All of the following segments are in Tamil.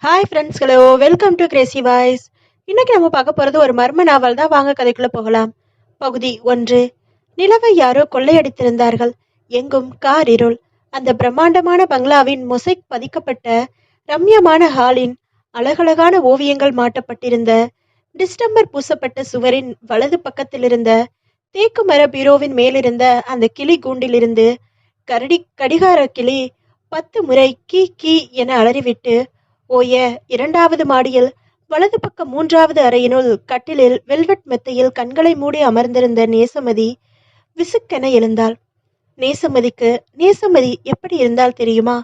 Hi friends, hello, welcome to Crazy voice. இன்னைக்கு நம்ம பார்க்க போறது ஒரு மர்ம நாவல் தான். வாங்க கதைக்குள்ள போகலாம். பகுதி 1. நிலவை யாரோ கொள்ளையடித்திருந்தார்கள். எங்கும் கார் இருள். அந்த பிரம்மாண்டமான பங்களாவின் மொசைக் பதிக்கப்பட்ட ரம்யமான ஹாலின் அழகழகான ஓவியங்கள் மாட்டப்பட்டிருந்த டிஸ்டம்பர் பூசப்பட்ட சுவரின் வலது பக்கத்தில் இருந்த தேக்கு மர பீரோவின் மேலிருந்த அந்த கிளி கூண்டிலிருந்து கடிகார கிளி 10 முறை கீ கீ என அலறிவிட்டு ஓய 2வது மாடியில் வலது பக்கம் 3வது அறையினுள் கட்டிலில் வெல்வெட் மெத்தையில் கண்களை மூடி அமர்ந்திருந்த நேசமதி விசுக்கென எழுந்தாள். நேசமதி எப்படி இருந்தால் தெரியுமா?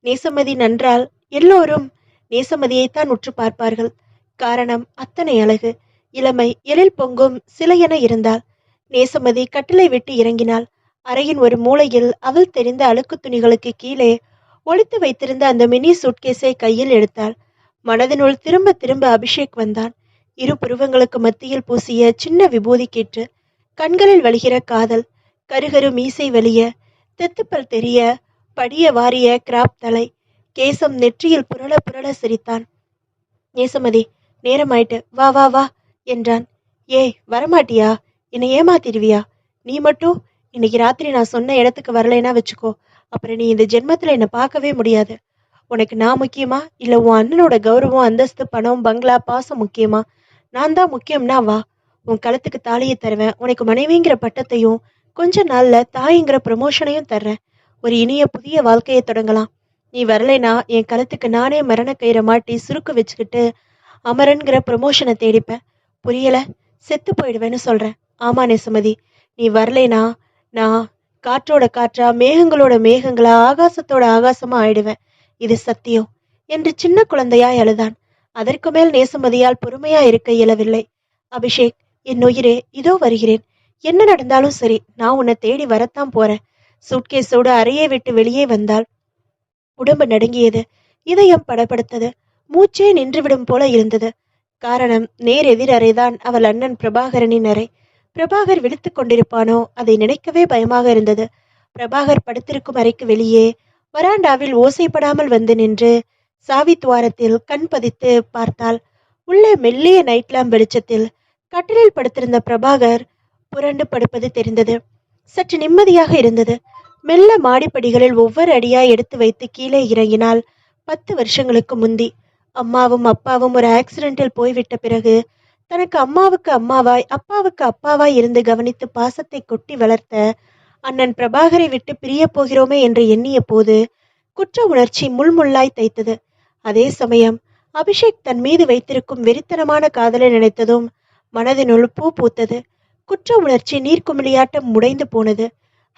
நேசமதி நன்றால் எல்லோரும் நேசமதியைத்தான் உற்று பார்ப்பார்கள். காரணம், அத்தனை அழகு, இளமை, எழில் பொங்கும் சிலையென இருந்தாள். நேசமதி கட்டிலை விட்டு இறங்கினாள். அறையின் ஒரு மூலையில் அவள் தெரிந்த அழுக்கு துணிகளுக்கு கீழே ஒளித்து வைத்திருந்த அந்த மினி சூட்கேஸை கையில் எடுத்தாள். மனதினுள் திரும்ப திரும்ப அபிஷேக் வந்தான். இரு புருவங்களுக்கு மத்தியில் பூசிய சின்ன விபூதி கேட்டு கண்களில் வழிகிற காதல், கருகரு மீசை வலிய, தெத்துப்பல் தெரிய, படிய வாரிய கிராப் தலை, கேசம் நெற்றியில் புரள புரள சிரித்தான். நேசமதி, நேரமாயிட்டு, வா வா வா என்றான். ஏய், வரமாட்டியா? என்னை ஏமாத்திடுவியா? நீ மட்டும் இன்னைக்கு ராத்திரி நான் சொன்ன இடத்துக்கு வரலைன்னா வச்சுக்கோ, அப்புறம் நீ இந்த ஜென்மத்துல என்னை பார்க்கவே முடியாது. உனக்கு நான் முக்கியமா, இல்ல உன் அண்ணனோட கௌரவம், அந்தஸ்து, பணம், பங்களா, பாசம் முக்கியமா? நான் தான் முக்கியம்னா வா, உன் கழுத்துக்கு தாலியை தருவேன். உனக்கு மனைவிங்கிற பட்டத்தையும் கொஞ்ச நாள்ல தாய்ங்கிற ப்ரமோஷனையும் தர்றேன். ஒரு இனிய புதிய வாழ்க்கையை தொடங்கலாம். நீ வரலைனா என் கழுத்துக்கு நானே மரண கயிறை மாட்டி சுருக்கு வச்சுக்கிட்டு அமரன்கிற ப்ரமோஷனை தேடிப்பேன். புரியல? செத்து போயிடுவேன்னு சொல்றேன். ஆமா நேசமதி, நீ வரலைனா நான் காற்றோட காற்றா, மேகங்களோட மேகங்களா, ஆகாசத்தோட ஆகாசமா ஆயிடுவேன். இது சத்தியம் என்று சின்ன குழந்தையாய் அழுதான். அதற்கு மேல் நேசமதியால் பொறுமையா இருக்க இயலவில்லை. அபிஷேக், என் உயிரே, இதோ வருகிறேன். என்ன நடந்தாலும் சரி, நான் உன்னை தேடி வரத்தான் போறேன். சூட்கேஸோடு அறையை விட்டு வெளியே வந்தாள். உடம்பு நடுங்கியது, இதயம் படபடுத்தது, மூச்சே நின்றுவிடும் போல இருந்தது. காரணம், நேர் எதிர் அறைதான் அவள் அண்ணன் பிரபாகரனின் அறை. பிரபாகர் விழித்துக் கொண்டிருப்பானோ, அதை நினைக்கவே பயமாக இருந்தது. பிரபாகர் படுத்திருக்கும் அறைக்கு வெளியே வராண்டாவில் ஓசைப்படாமல் வந்து நின்று சாவித்வாரத்தில் கண் பதித்து பார்த்தாள். உள்ளே மெல்லிய நைட் லேம்ப் வெளிச்சத்தில் கட்டிலில் படுத்திருந்த பிரபாகர் புரண்டு படுப்பது தெரிந்தது. சற்று நிம்மதியாக இருந்தது. மெல்ல மாடிப்படிகளில் ஒவ்வொரு அடியாய் எடுத்து வைத்து கீழே இறங்கினாள். 10 வருஷங்களுக்கு முந்தி அம்மாவும் அப்பாவும் ஒரு ஆக்சிடென்டில் போய்விட்ட பிறகு தனக்கு அம்மாவுக்கு அம்மாவாய், அப்பாவுக்கு அப்பாவாய் இருந்து கவனித்து பாசத்தை கொட்டி வளர்த்த அண்ணன் பிரபாகரை விட்டு பிரிய போகிறோமே என்று எண்ணிய போது குற்ற உணர்ச்சி முள்முள்ளாய் தைத்தது. அதே சமயம் அபிஷேக் தன் மீது வைத்திருக்கும் வெறித்தனமான காதலை நினைத்ததும் மனதினுள் பூ பூத்தது. குற்ற உணர்ச்சி நீர்க்குமிழியாட்டம் முடைந்து போனது.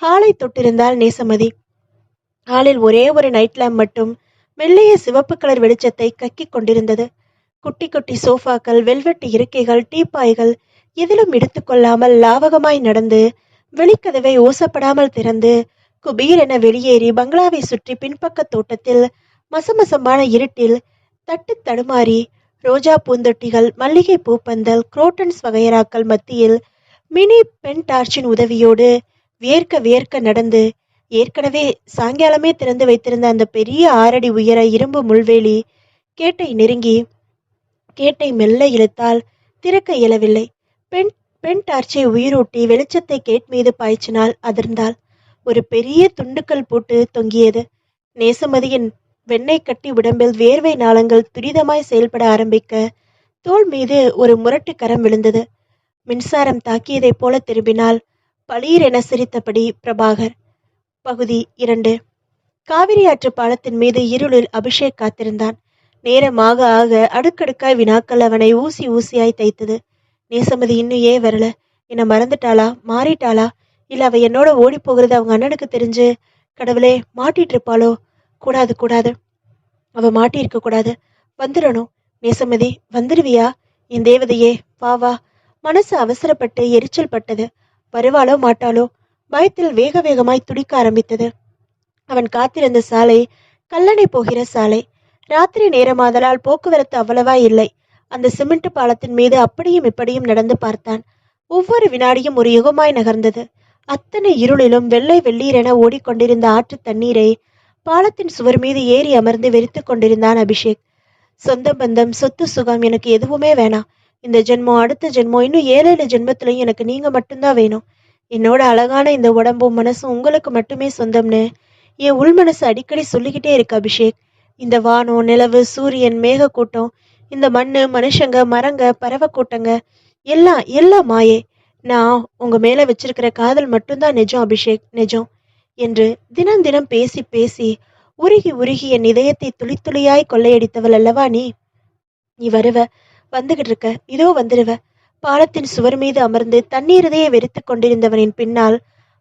ஹாலை தொட்டிருந்தால் நேசமதி. ஹாலில் ஒரே ஒரு நைட் லேம்ப் மட்டும் மெல்லிய சிவப்பு கலர் வெளிச்சத்தை கக்கிக் கொண்டிருந்தது. குட்டி குட்டி சோஃபாக்கள், வெல்வெட்டு இருக்கைகள், டீப்பாய்கள் எதிலும் எடுத்துக்கொள்ளாமல் லாவகமாய் நடந்து வெளிக்கதவை ஓசப்படாமல் திறந்து குபீர் என வெளியேறி பங்களாவை சுற்றி பின்பக்க தோட்டத்தில் மசமசமான இருட்டில் தட்டு தடுமாறி ரோஜா பூந்தொட்டிகள், மல்லிகை பூப்பந்தல், குரோட்டன்ஸ் வகையறாக்கள் மத்தியில் மினி பென் டார்ச்சின் உதவியோடு வியர்க்க வியர்க்க நடந்து ஏற்கனவே சாயங்காலமே திறந்து வைத்திருந்த அந்த பெரிய 6 அடி உயர இரும்பு முள்வேலி கேட்டை நெருங்கி கேட்டை மெல்ல இழுத்தால் திறக்க இயலவில்லை. பெண் பெண் டார்ச்சை உயிரூட்டி வெளிச்சத்தை கேட் மீது பாய்ச்சினால் அதிர்ந்தாள். ஒரு பெரிய துண்டுக்கல் போட்டு தொங்கியது. நேசமதியின் வெண்ணெய் கட்டி உடம்பில் வேர்வை நாளங்கள் துரிதமாய் செயல்பட ஆரம்பிக்க தோள் மீது ஒரு முரட்டு கரம் விழுந்தது. மின்சாரம் தாக்கியதைப் போல திரும்பினால் பளீர் என சிரித்தபடி பிரபாகர். பகுதி 2. காவிரி ஆற்று பாலத்தின் மீது இருளில் அபிஷேக் காத்திருந்தான். நேரமாக ஆக அடுக்கடுக்காய் வினாக்கள் அவனை ஊசி ஊசியாய் தைத்தது. நேசமதி இன்னும் ஏன் வரல? என்னை மறந்துட்டாளா? மாறிட்டாளா? இல்ல அவ என்னோட ஓடி போகிறது அவங்க அண்ணனுக்கு தெரிஞ்சு கடவுளே மாட்டிட்டு இருப்பாளோ? கூடாது கூடாது, அவ மாட்டி இருக்க கூடாது. வந்துடணும். நேசமதி, வந்துடுவியா? என் தேவதையே, வா வா. மனசு அவசரப்பட்டு எரிச்சல் பட்டது. வருவாளோ மாட்டாளோ? பயத்தில் வேக வேகமாய் துடிக்க ஆரம்பித்தது. அவன் காத்திருந்த சாலை கல்லணை போகிற சாலை. ராத்திரி நேரமாதலால் போக்குவரத்து அவ்வளவா இல்லை. அந்த சிமெண்ட் பாலத்தின் மீது அப்படியும் இப்படியும் நடந்து பார்த்தான். ஒவ்வொரு வினாடியும் ஒரு யுகமாய் நகர்ந்தது. அத்தனை இருளிலும் வெள்ளை வெள்ளீரென ஓடிக்கொண்டிருந்த ஆற்று தண்ணீரை பாலத்தின் சுவர் மீது ஏறி அமர்ந்து வெறித்து கொண்டிருந்தான் அபிஷேக். சொந்த பந்தம், சொத்து, சுகம் எனக்கு எதுவுமே வேணாம். இந்த ஜென்மம், அடுத்த ஜென்மம், இன்னும் 7 ஜென்மத்திலையும் எனக்கு நீங்க மட்டும்தான் வேணும். என்னோட அழகான இந்த உடம்பும் மனசும் உங்களுக்கு மட்டுமே சொந்தம்னு என் உள் மனசு அடிக்கடி சொல்லிக்கிட்டே இருக்கு அபிஷேக். இந்த வானம், நிலவு, சூரியன், மேகக்கூட்டம், இந்த மண்ணு, மனுஷங்க, மரங்க, பறவை கூட்டங்க எல்லாம் எல்லாம் மாயே. நான் உங்க மேல வச்சிருக்கிற காதல் மட்டும்தான் நிஜம் அபிஷேக், நிஜம் என்று தினம் தினம் பேசி பேசி உருகி உருகி என் இதயத்தை துளி துளியாய் கொள்ளையடித்தவள் அல்லவா நீ. நீ வருவ, வந்துகிட்டு இருக்க, இதோ வந்துடுவ. பாலத்தின் சுவர் மீது அமர்ந்து தண்ணீரதையை வெறித்து கொண்டிருந்தவனின் பின்னால்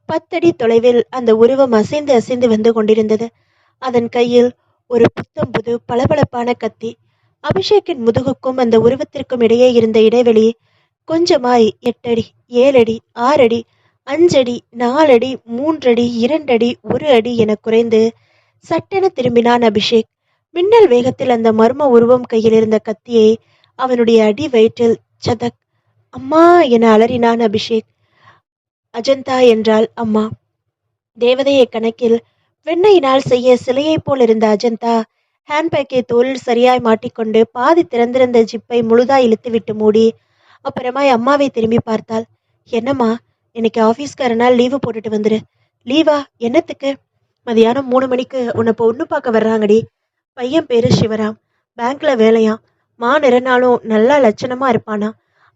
10 அடி தொலைவில் அந்த உருவம் அசைந்து அசைந்து வந்து கொண்டிருந்தது. அதன் கையில் ஒரு புத்தம் புது பளபளப்பான கத்தி. அபிஷேக்கின் முதுகுக்கும் அந்த உருவத்திற்கும் இடையே இருந்த இடைவெளி கொஞ்சமாய் 8 அடி, 7 அடி, 6 அடி, 5 அடி, 4 அடி, 3 அடி, 2 அடி, 1 அடி என குறைந்து சட்டென திரும்பினான் அபிஷேக். மின்னல் வேகத்தில் அந்த மர்ம உருவம் கையில் இருந்த கத்தியை அவனுடைய அடி வயிற்றில் சதக். அம்மா என அலறினான் அபிஷேக். அஜந்தா என்றாள் அம்மா. தேவதையை கணக்கில் வெண்ணையினால் செய்ய சிலையைப் போல் இருந்த அஜந்தா ஹேண்ட்பேக்கை தோளில் சரியாய் மாட்டிக்கொண்டு பாதி திறந்திருந்த ஜிப்பை முழுதாய் இழுத்துவிட்டு மூடி அப்புறமாய் அம்மாவை திரும்பி பார்த்தாள். என்னம்மா, இன்னைக்கு ஆஃபீஸ்க்கு 2 நாள் லீவு போட்டுட்டு வந்துரு. லீவா? என்னத்துக்கு? மதியானம் 3 மணிக்கு உன்னை பொண்ணு பார்க்க வர்றாங்கடி. பையன் பேரு சிவராம். பேங்க்ல வேலையாம். நிறநாளும் நல்லா லட்சணமா இருப்பானா.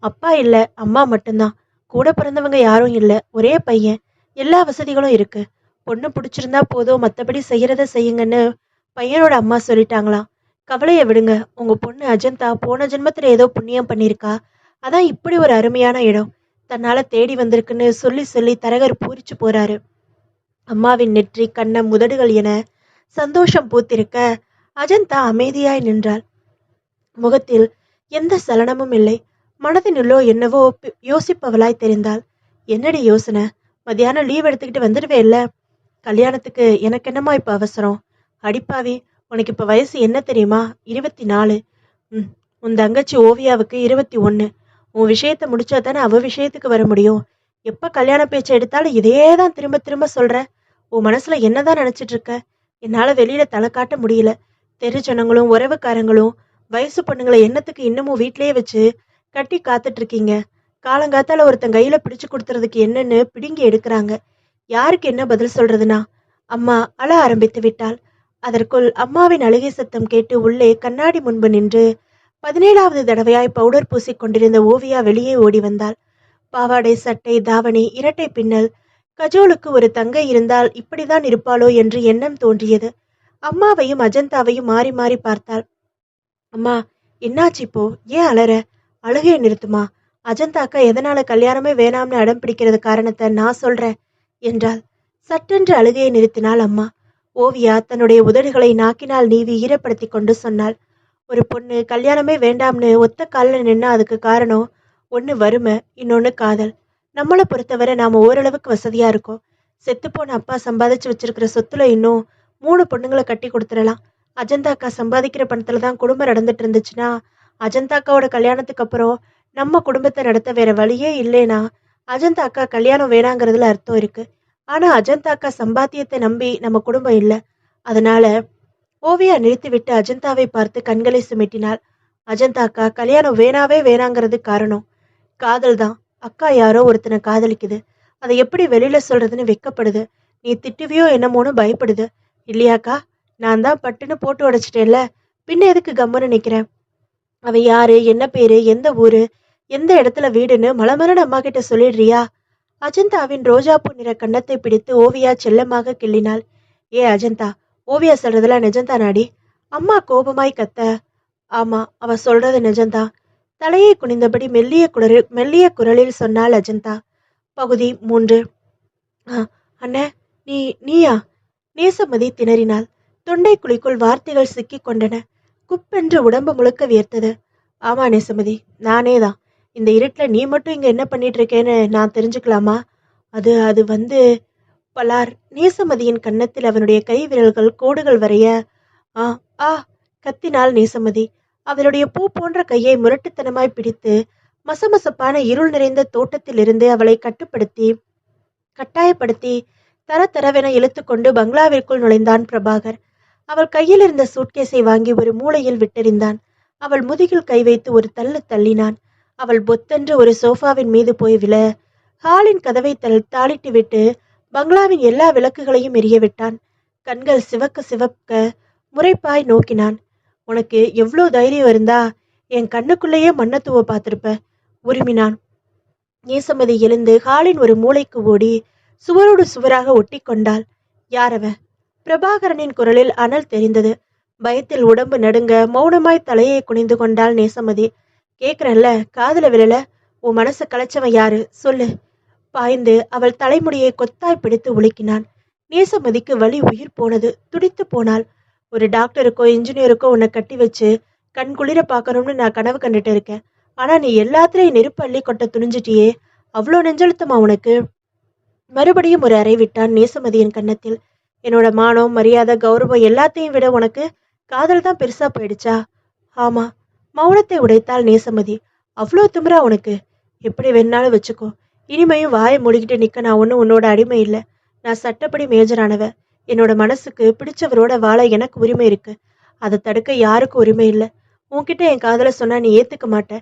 அப்பா இல்ல, அம்மா மட்டும்தான். கூட பிறந்தவங்க யாரும் இல்ல. ஒரே பையன். எல்லா வசதிகளும் இருக்கு. பொண்ணு பிடிச்சிருந்தா போதும், மற்றபடி செய்யறத செய்யுங்கன்னு பையனோட அம்மா சொல்லிட்டாங்களாம். கவலையை விடுங்க. உங்க பொண்ணு அஜந்தா போன ஜென்மத்துல ஏதோ புண்ணியம் பண்ணியிருக்கா. அதான் இப்படி ஒரு அருமையான இடம் தன்னால தேடி வந்திருக்குன்னு சொல்லி சொல்லி தரகர் பூரிச்சு போறாரு. அம்மாவின் நெற்றி, கன்னம், முதடுகள் என சந்தோஷம் பூத்திருக்க அஜந்தா அமைதியாய் நின்றாள். முகத்தில் எந்த சலனமும் இல்லை. மனதினுள்ளோ என்னவோ யோசிப்பவளாய் தெரிந்தாள். என்னடி யோசனை? மத்தியானம் லீவ் எடுத்துக்கிட்டு வந்துடுவே இல்ல? கல்யாணத்துக்கு எனக்கு என்னம்மா இப்ப அவசரம்? அடிப்பாவி, உனக்கு இப்ப வயசு என்ன தெரியுமா? 24. உன் தங்கச்சி ஓவியாவுக்கு 21. உன் விஷயத்த முடிச்சா தானே அவ விஷயத்துக்கு வர முடியும். எப்ப கல்யாண பேச்சை எடுத்தாலும் இதேதான் திரும்ப திரும்ப சொல்ற. உன் மனசுல என்னதான் நினைச்சிட்டு இருக்க? என்னால வெளியில தலை காட்ட முடியல. தெரு ஜனங்களும் உறவுக்காரங்களும் வயசு பொண்ணுங்களை என்னத்துக்கு இன்னமும் வீட்லயே வச்சு கட்டி காத்துட்டு இருக்கீங்க? காலங்காத்தால ஒருத்தன் கையில பிடிச்சு கொடுத்துறதுக்கு என்னன்னு பிடுங்கி எடுக்கிறாங்க. யாருக்கு என்ன பதில் சொல்றதுனா? அம்மா அழ ஆரம்பித்து விட்டாள். அதற்குள் அம்மாவின் அழுகை சத்தம் கேட்டு உள்ளே கண்ணாடி முன்பு நின்று 17வது தடவையாய் பவுடர் பூசிக் கொண்டிருந்த ஓவியா வெளியே ஓடி வந்தாள். பாவாடை, சட்டை, தாவணி, இரட்டை பின்னல். கஜோலுக்கு ஒரு தங்கை இருந்தால் இப்படிதான் இருப்பாளோ என்று எண்ணம் தோன்றியது. அம்மாவையும் அஜந்தாவையும் மாறி மாறி பார்த்தாள். அம்மா, என்னாச்சு இப்போ? ஏன் அலற? அழுகையை நிறுத்துமா. அஜந்தாக்கா எதனால கல்யாணமே வேணாம்னு அடம் பிடிக்கிறது காரணத்தை நான் சொல்றேன் என்றாள். சட்டென்று அழுகையை நிறுத்தினாள் அம்மா. ஓவியா தன்னுடைய உதடுகளை நாக்கினால் நீவி ஈரப்படுத்தி கொண்டு சொன்னாள். ஒரு பொண்ணு கல்யாணமே வேண்டாம்னு ஒத்த காலில் நின்னா அதுக்கு காரணம் ஒன்று வறுமை, இன்னொன்று காதல். நம்மளை பொறுத்தவரை நாம ஓரளவுக்கு வசதியா இருக்கோம். செத்துப்போன அப்பா சம்பாதிச்சு வச்சிருக்கிற சொத்துல இன்னும் 3 பொண்ணுங்களை கட்டி கொடுத்துடலாம். அஜந்தாக்கா சம்பாதிக்கிற பணத்துல தான் குடும்பம் நடந்துட்டு இருந்துச்சுன்னா அஜந்தாக்காவோட கல்யாணத்துக்கு அப்புறம் நம்ம குடும்பத்தை நடத்த வேற வழியே இல்லைனா அஜந்தாக்கா கல்யாணம் வேணாங்கிறதுல அர்த்தம் இருக்கு. ஆனா அஜந்தாக்கா சம்பாத்தியத்தை நம்பி நம்ம குடும்பம் இல்லை. அதனால ஓவியா நிறுத்திவிட்டு அஜந்தாவை பார்த்து கண்களை சுமிட்டினாள். அஜந்தாக்கா கல்யாணம் வேணாவே வேணாங்கிறது காரணம் காதல் தான். அக்கா யாரோ ஒருத்தனை காதலிக்குது. அதை எப்படி வெளியில சொல்றதுன்னு வெக்கப்படுது. நீ திட்டுவியோ என்னமோன்னு பயப்படுது இல்லையாக்கா? நான் தான் பட்டுன்னு போட்டு உடைச்சிட்டேன்ல, பின்ன எதுக்கு கம்முன்னு நிக்கிறேன்? அவ யாரு, என்ன பேரு, எந்த ஊரு, எந்த இடத்துல வீடுன்னு மலமலன்னு அம்மா கிட்ட சொல்லிடுறியா? அஜந்தாவின் ரோஜாப்பூ நிற கன்னத்தை பிடித்து ஓவியா செல்லமாக கிள்ளினாள். ஏ அஜந்தா, ஓவியா சொல்றதெல்லாம் நிஜந்தானாடி? அம்மா கோபமாய் கத்த. ஆமா, அவ சொல்றது நிஜந்தா. தலையை குனிந்தபடி மெல்லிய குரலில் சொன்னாள் அஜந்தா. பகுதி 3. அண்ணே, நீயா? நேசமதி திணறினாள். தொண்டை குழிக்குள் வார்த்தைகள் சிக்கி கொண்டன. குப்பென்று உடம்பு முழுக்க வியர்த்தது. ஆமா நேசமதி, நானே தான். இந்த இருட்டுல நீ மட்டும் இங்க என்ன பண்ணிட்டு இருக்கேன்னு நான் தெரிஞ்சுக்கலாமா? அது அது வந்து பலார். நேசமதியின் கன்னத்தில் அவனுடைய கை விரல்கள் கோடுகள் வரைய ஆ ஆ கத்தினாள் நேசமதி. அவளுடைய பூ போன்ற கையை முரட்டுத்தனமாய் பிடித்து மசமசப்பான இருள் நிறைந்த தோட்டத்திலிருந்து அவளை கட்டாயப்படுத்தி தர தரவென இழுத்து கொண்டு பங்களாவிற்குள் நுழைந்தான் பிரபாகர். அவள் கையில் இருந்த சூட்கேஸை வாங்கி ஒரு மூலையில் விட்டெறிந்தான். அவள் முதுகில் கை வைத்து ஒரு தள்ளு தள்ளினான். அவள் பொத்தென்று ஒரு சோஃபாவின் மீது போய் விழ, ஹாலின் கதவை தாளிட்டு விட்டு பங்களாவின் எல்லா விளக்குகளையும் எரிய விட்டான். கண்கள் சிவக்க சிவக்க முறைப்பாய் நோக்கினான். உனக்கு எவ்வளோ தைரியம் இருந்தா என் கண்ணுக்குள்ளேயே மண்ணத்துவ பார்த்திருப்ப, உருமினான். நேசமதி எழுந்து ஹாலின் ஒரு மூலைக்கு ஓடி சுவரோடு சுவராக ஒட்டி கொண்டாள். யாரவ? பிரபாகரனின் குரலில் அனல் தெரிந்தது. பயத்தில் உடம்பு நடுங்க மௌனமாய் தலையை குனிந்து கொண்டாள் நேசமதி. கேக்குறல்ல, காதுல விழல? உன் மனசை கலைச்சவன் யாரு சொல்லு. பாய்ந்து அவள் தலைமுடியை கொத்தாய் பிடித்து உலுக்கினான். நேசமதிக்கு வலி உயிர் போனது. துடித்து போனாள். ஒரு டாக்டருக்கோ இன்ஜினியருக்கோ உன்னை கட்டி வச்சு கண் குளிர பார்க்கணும்னு நான் கனவு கண்டுட்டு இருக்கேன். ஆனா நீ எல்லாத்திலையும் நெருப்பு அள்ளி கொட்ட துணிஞ்சிட்டியே, அவ்வளோ நெஞ்செழுத்தமா உனக்கு? மறுபடியும் ஒரு அறை விட்டான் நேசமதியின் கன்னத்தில். என்னோட மானம், மரியாதை, கௌரவம் எல்லாத்தையும் விட உனக்கு காதல் தான் பெருசா போயிடுச்சா? ஆமா. மௌனத்தை உடைத்தாள் நேசமதி. அவ்வளோ திமிரா உனக்கு? எப்படி வேணாலும் வச்சுக்கோ. இனிமையும் வாயை மூடிக்கிட்டு நிக்க நான் ஒன்றும் உன்னோட அடிமை இல்லை. நான் சட்டப்படி மேஜரானவ. என்னோட மனசுக்கு பிடிச்சவரோட வாழ எனக்கு உரிமை இருக்கு. அதை தடுக்க யாருக்கும் உரிமை இல்லை. உன்கிட்ட என் காதலை சொன்னா நீ ஏத்துக்க மாட்ட.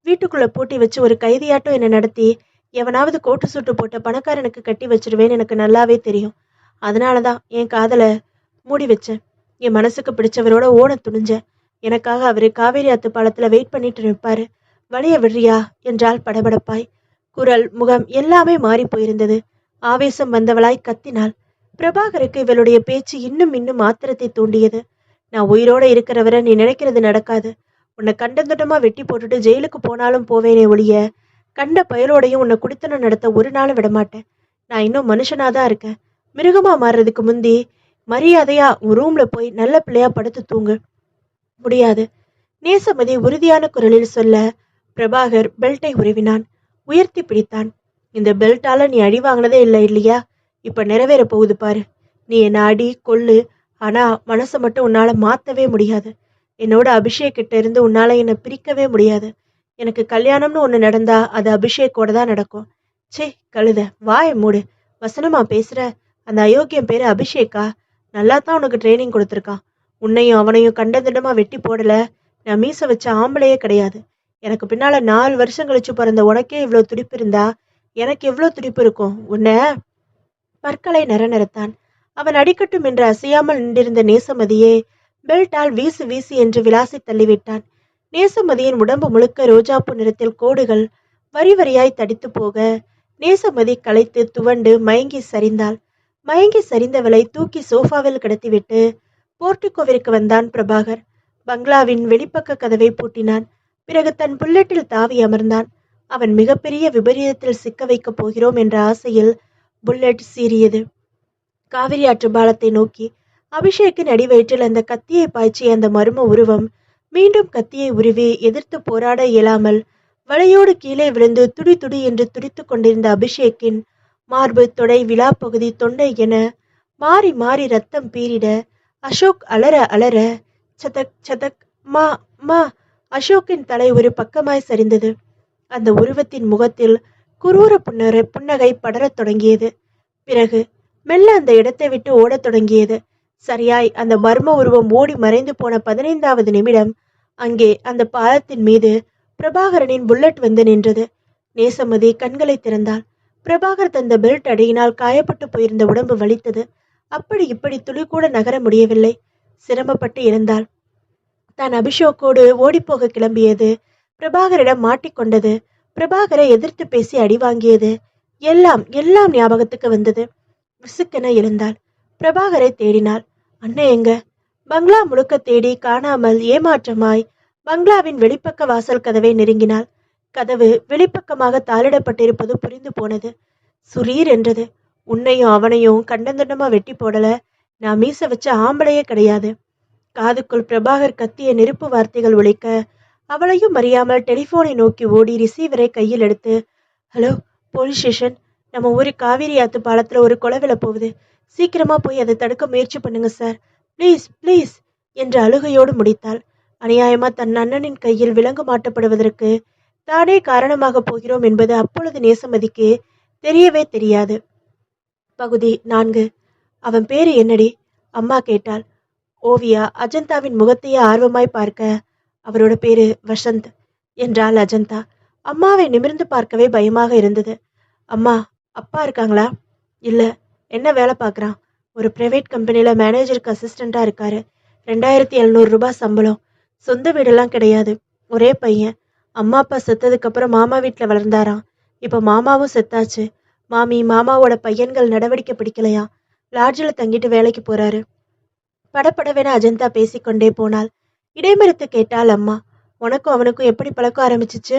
வீட்டுக்குள்ள பூட்டி வச்சு ஒரு கைதியாட்டம் என்னை நடத்தி எவனாவது கோட்டு சூட்டு போட்ட பணக்காரனுக்கு கட்டி வச்சிருவேன்னு எனக்கு நல்லாவே தெரியும். அதனாலதான் என் காதலை மூடி வச்சேன். என் மனசுக்கு பிடிச்சவரோட ஓட துணிஞ்சேன். எனக்காக அவரு காவேரி ஆத்து பாலத்துல வெயிட் பண்ணிட்டு நிற்பாரு. வழிய விடுறியா என்றால் படபடப்பாய். குரல், முகம் எல்லாமே மாறி போயிருந்தது. ஆவேசம் வந்தவளாய் கத்தினாள். பிரபாகருக்கு இவளுடைய பேச்சு இன்னும் இன்னும் ஆத்திரத்தை தூண்டியது. நான் உயிரோட இருக்கிறவரை நீ நினைக்கிறது நடக்காது. உன்னை கண்டந்துட்டமா வெட்டி போட்டுட்டு ஜெயிலுக்கு போனாலும் போவேனே ஒழிய கண்ட பயலோடையும் உன்னை குடித்தனம் நடத்த ஒரு நாளும் விடமாட்டேன். நான் இன்னும் மனுஷனாதான் இருக்கேன். மிருகமா மாறுறதுக்கு முந்தி மரியாதையா உன் ரூம்ல போய் நல்ல பிள்ளையா படுத்து தூங்கு. முடியாது, நேசமதி உறுதியான குரலில் சொல்ல பிரபாகர் பெல்ட்டை உருவினான். உயர்த்தி பிடித்தான். இந்த பெல்ட்டால நீ அடி வாங்கினதே இல்லை இல்லையா? இப்ப நிறைவேற போகுது பாரு. நீ என்ன அடி கொள்ளு, ஆனா மனசை மட்டும் உன்னால மாத்தவே முடியாது. என்னோட அபிஷேக் கிட்ட இருந்து உன்னால என்னை பிரிக்கவே முடியாது. எனக்கு கல்யாணம்னு ஒண்ணு நடந்தா அது அபிஷேக்கோட தான் நடக்கும். சே கழுத, வாய மூடு. வசனமா பேசுற? அந்த அயோக்கியம் பேரு அபிஷேக்கா? நல்லா தான் உனக்கு ட்ரைனிங் கொடுத்துருக்கான். உன்னையும் அவனையும் கண்டதிடமா வெட்டி போடல. நான் மீச வச்ச ஆம்பளையே கிடையாது. எனக்கு பின்னால 4 வருஷம் கழிச்சு பிறந்த உனக்கே இவ்வளவு துடிப்பு இருந்தா எனக்கு எவ்வளவு துடிப்பு இருக்கும்? உன்னை பற்களை நிறநிறுத்தான். அவன் அடிக்கட்டும் என்று அசையாமல் நின்றிருந்த நேசமதியே பெல்ட்டால் வீசு வீசி என்று விளாசி தள்ளிவிட்டான். நேசமதியின் உடம்பு முழுக்க ரோஜாப்பூ நிறத்தில் கோடுகள் வரி வரியாய் தடித்து போக நேசமதி களைத்து துவண்டு மயங்கி சரிந்தாள். மயங்கி சரிந்தவளை தூக்கி சோஃபாவில் கிடத்திவிட்டு போர்ட்டிகோவிற்கு வந்தான் பிரபாகர். பங்களாவின் வெளிப்பக்க கதவை பூட்டினான். பிறகு தன் புல்லட்டில் தாவி அமர்ந்தான். அவன் மிகப்பெரிய விபரீதத்தில் சிக்க வைக்கப் போகிறோம் என்ற ஆசையில் புல்லட் சீறியது. காவிரி ஆற்று பாலத்தை நோக்கி அபிஷேக்கின் அடிவயிற்றில் அந்த கத்தியை பாய்ச்சிய அந்த மர்ம உருவம் மீண்டும் கத்தியை உருவி எதிர்த்து போராட இயலாமல் வலையோடு கீழே விழுந்து துடி துடி என்று துடித்து கொண்டிருந்த அபிஷேக்கின் மார்பு, தொடை, விழாப்பகுதி, தொண்டை என மாறி மாறி ரத்தம் பீரிட அசோக் அலற அலற சதக் சதக் மா மா. அசோக்கின் தலை ஒரு பக்கமாய் சரிந்தது. அந்த உருவத்தின் முகத்தில் குரூர புன்னகை படரத் தொடங்கியது. பிறகு மெல்ல அந்த இடத்தை விட்டு ஓடத் தொடங்கியது. சரியாய் அந்த மர்ம உருவம் ஓடி மறைந்து போன 15வது நிமிடம் அங்கே அந்த பாலத்தின் மீது பிரபாகரனின் புல்லட் வந்து நின்றது. நேசமதி கண்களை திறந்தாள். பிரபாகர் தந்த பெல்ட் அடியினால் காயப்பட்டு போயிருந்த உடம்பு வலித்தது. அப்படி இப்படி துளி கூட நகர முடியவில்லை. சிரமப்பட்டு இருந்தாள். தான் அபிஷேக்கோடு ஓடிப்போக கிளம்பியது, பிரபாகரிடம் மாட்டிக்கொண்டது, பிரபாகரை எதிர்த்து பேசி அடி வாங்கியது, எல்லாம் எல்லாம் ஞாபகத்துக்கு வந்தது. விசுக்கென எழுந்தாள். பிரபாகரை தேடினாள். அண்ணன் எங்க? பங்களா முழுக்க தேடி காணாமல் ஏமாற்றமாய் பங்களாவின் வெளிப்பக்க வாசல் கதவை நெருங்கினாள். கதவு வெளிப்பக்கமாக தாளிடப்பட்டிருப்பது புரிந்து போனது. சுரீர் என்றது. உன்னையும் அவனையும் கண்டந்தண்டமா வெட்டி போடல. நான் மீச வச்ச ஆம்பளையே கிடையாது. காதுக்குள் பிரபாகர் கத்திய நெருப்பு வார்த்தைகள் ஒலிக்க அவளையும் அறியாமல் டெலிபோனை நோக்கி ஓடி ரிசீவரை கையில் எடுத்து, ஹலோ, போலீஸ் ஸ்டேஷன். நம்ம ஊரு காவேரி ஆத்து பாலத்துல ஒரு கொலை விழ போகுது. சீக்கிரமா போய் அதை தடுக்க முயற்சி பண்ணுங்க சார், ப்ளீஸ் ப்ளீஸ் என்று அழுகையோடு முடித்தாள். அநியாயமா தன் அண்ணனின் கையில் விலங்கு மாட்டப்படுவதற்கு தானே காரணமாக போகிறோம் என்பது அப்பொழுது நேசமதிக்கு தெரியவே தெரியாது. பகுதி 4. அவன் பேரு என்னடி? அம்மா கேட்டாள். ஓவியா அஜந்தாவின் முகத்தையே ஆர்வமாய் பார்க்க, அவரோட பேரு வசந்த் என்றாள் அஜந்தா. அம்மாவை நிமிர்ந்து பார்க்கவே பயமாக இருந்தது. அம்மா, அப்பா இருக்காங்களா? இல்ல. என்ன வேலை பார்க்குறான்? ஒரு பிரைவேட் கம்பெனியில மேனேஜருக்கு அசிஸ்டண்டா இருக்காரு. 2700 ரூபாய் சம்பளம். சொந்த வீடெல்லாம் கிடையாது. ஒரே பையன். அம்மா அப்பா செத்ததுக்கு அப்புறம் மாமா வீட்டில் வளர்ந்தாராம். இப்ப மாமாவும் செத்தாச்சு. மாமி மாமாவோட பையன்கள் நடவடிக்கை பிடிக்கலையா, லாட்ஜில் தங்கிட்டு வேலைக்கு போறாரு. படபடவென அஜந்தா பேசிக்கொண்டே போனாள். இடைமறித்து கேட்டாள் அம்மா. உனக்கும் அவனுக்கும் எப்படி பழக்கம் ஆரம்பிச்சிச்சு?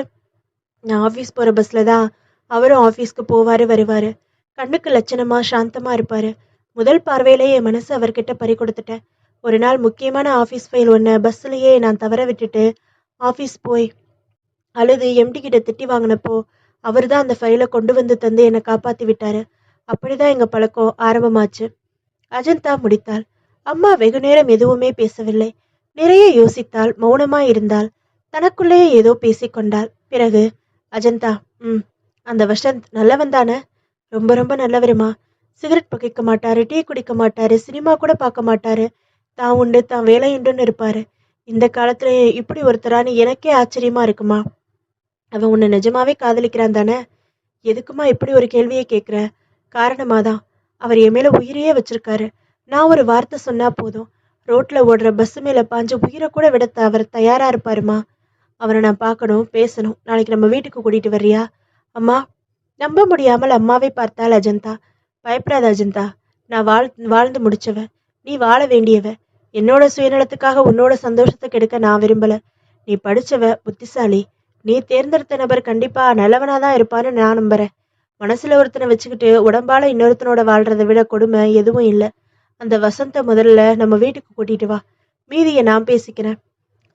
நான் ஆஃபீஸ் போற பஸ்ல தான் அவரும் ஆஃபீஸ்க்கு போவாரு வருவாரு. கண்ணுக்கு லட்சணமா சாந்தமா இருப்பாரு. முதல் பார்வையிலேயே என் மனசு அவர்கிட்ட பறி கொடுத்துட்டேன். ஒரு நாள் முக்கியமான ஆஃபீஸ் ஃபைல் ஒன்று பஸ்ஸிலேயே நான் தவற விட்டுட்டு ஆஃபீஸ் போய் அழுது எம்டி கிட்ட திட்டி வாங்கினப்போ அவர் தான் அந்த ஃபைலை கொண்டு வந்து தந்து என்னை காப்பாற்றி விட்டாரு. அப்படிதான் எங்கள் பழக்கம் ஆரம்பமாச்சு. அஜந்தா முடித்தாள். அம்மா வெகு நேரம் எதுவுமே பேசவில்லை. நிறைய யோசித்தாள். மௌனமாய் இருந்தாள். தனக்குள்ளேயே ஏதோ பேசிக்கொண்டாள். பிறகு, அஜந்தா, அந்த வசந்த் நல்லவன் தானே? ரொம்ப ரொம்ப நல்லவருமா. சிகரெட் புகைக்க மாட்டாரு, டீ குடிக்க மாட்டாரு, சினிமா கூட பார்க்க மாட்டாரு. தான் உண்டு தான் வேலையுண்டுன்னு இருப்பாரு. இந்த காலத்துல இப்படி ஒருத்தரான்னு எனக்கே ஆச்சரியமா இருக்குமா. அவன் உன்னை நிஜமாவே காதலிக்கிறான் தானே? எதுக்குமா இப்படி ஒரு கேள்வியை கேட்குற? காரணமாதான். அவர் என் மேல உயிரையே வச்சிருக்காரு. நான் ஒரு வார்த்தை சொன்னா போதும், ரோட்ல ஓடுற பஸ் மேல பாஞ்சு உயிரை கூட விட அவர் தயாரா இருப்பாருமா. அவரை நான் பார்க்கணும், பேசணும். நாளைக்கு நம்ம வீட்டுக்கு கூட்டிட்டு வர்றியா? அம்மா. நம்ப முடியாமல் அம்மாவை பார்த்தாள் அஜந்தா. பயப்படாத அஜந்தா. நான் வாழ்ந்து முடிச்சவ. நீ வாழ வேண்டியவ. என்னோட சுயநலத்துக்காக உன்னோட சந்தோஷத்தை கெடுக்க நான் விரும்பல. நீ படிச்சவ, புத்திசாலி. நீ தேர்ந்தெடுத்த நபர் கண்டிப்பா நல்லவனாதான் இருப்பான்னு நான் நம்புறேன். மனசுல ஒருத்தனை வச்சுக்கிட்டு உடம்பால இன்னொருத்தனோட வாழ்றதை விட கொடுமை எதுவும் இல்லை. அந்த வசந்த முதல்ல நம்ம வீட்டுக்கு கூட்டிட்டு வா. மீதியை நான் பேசிக்கிறேன்.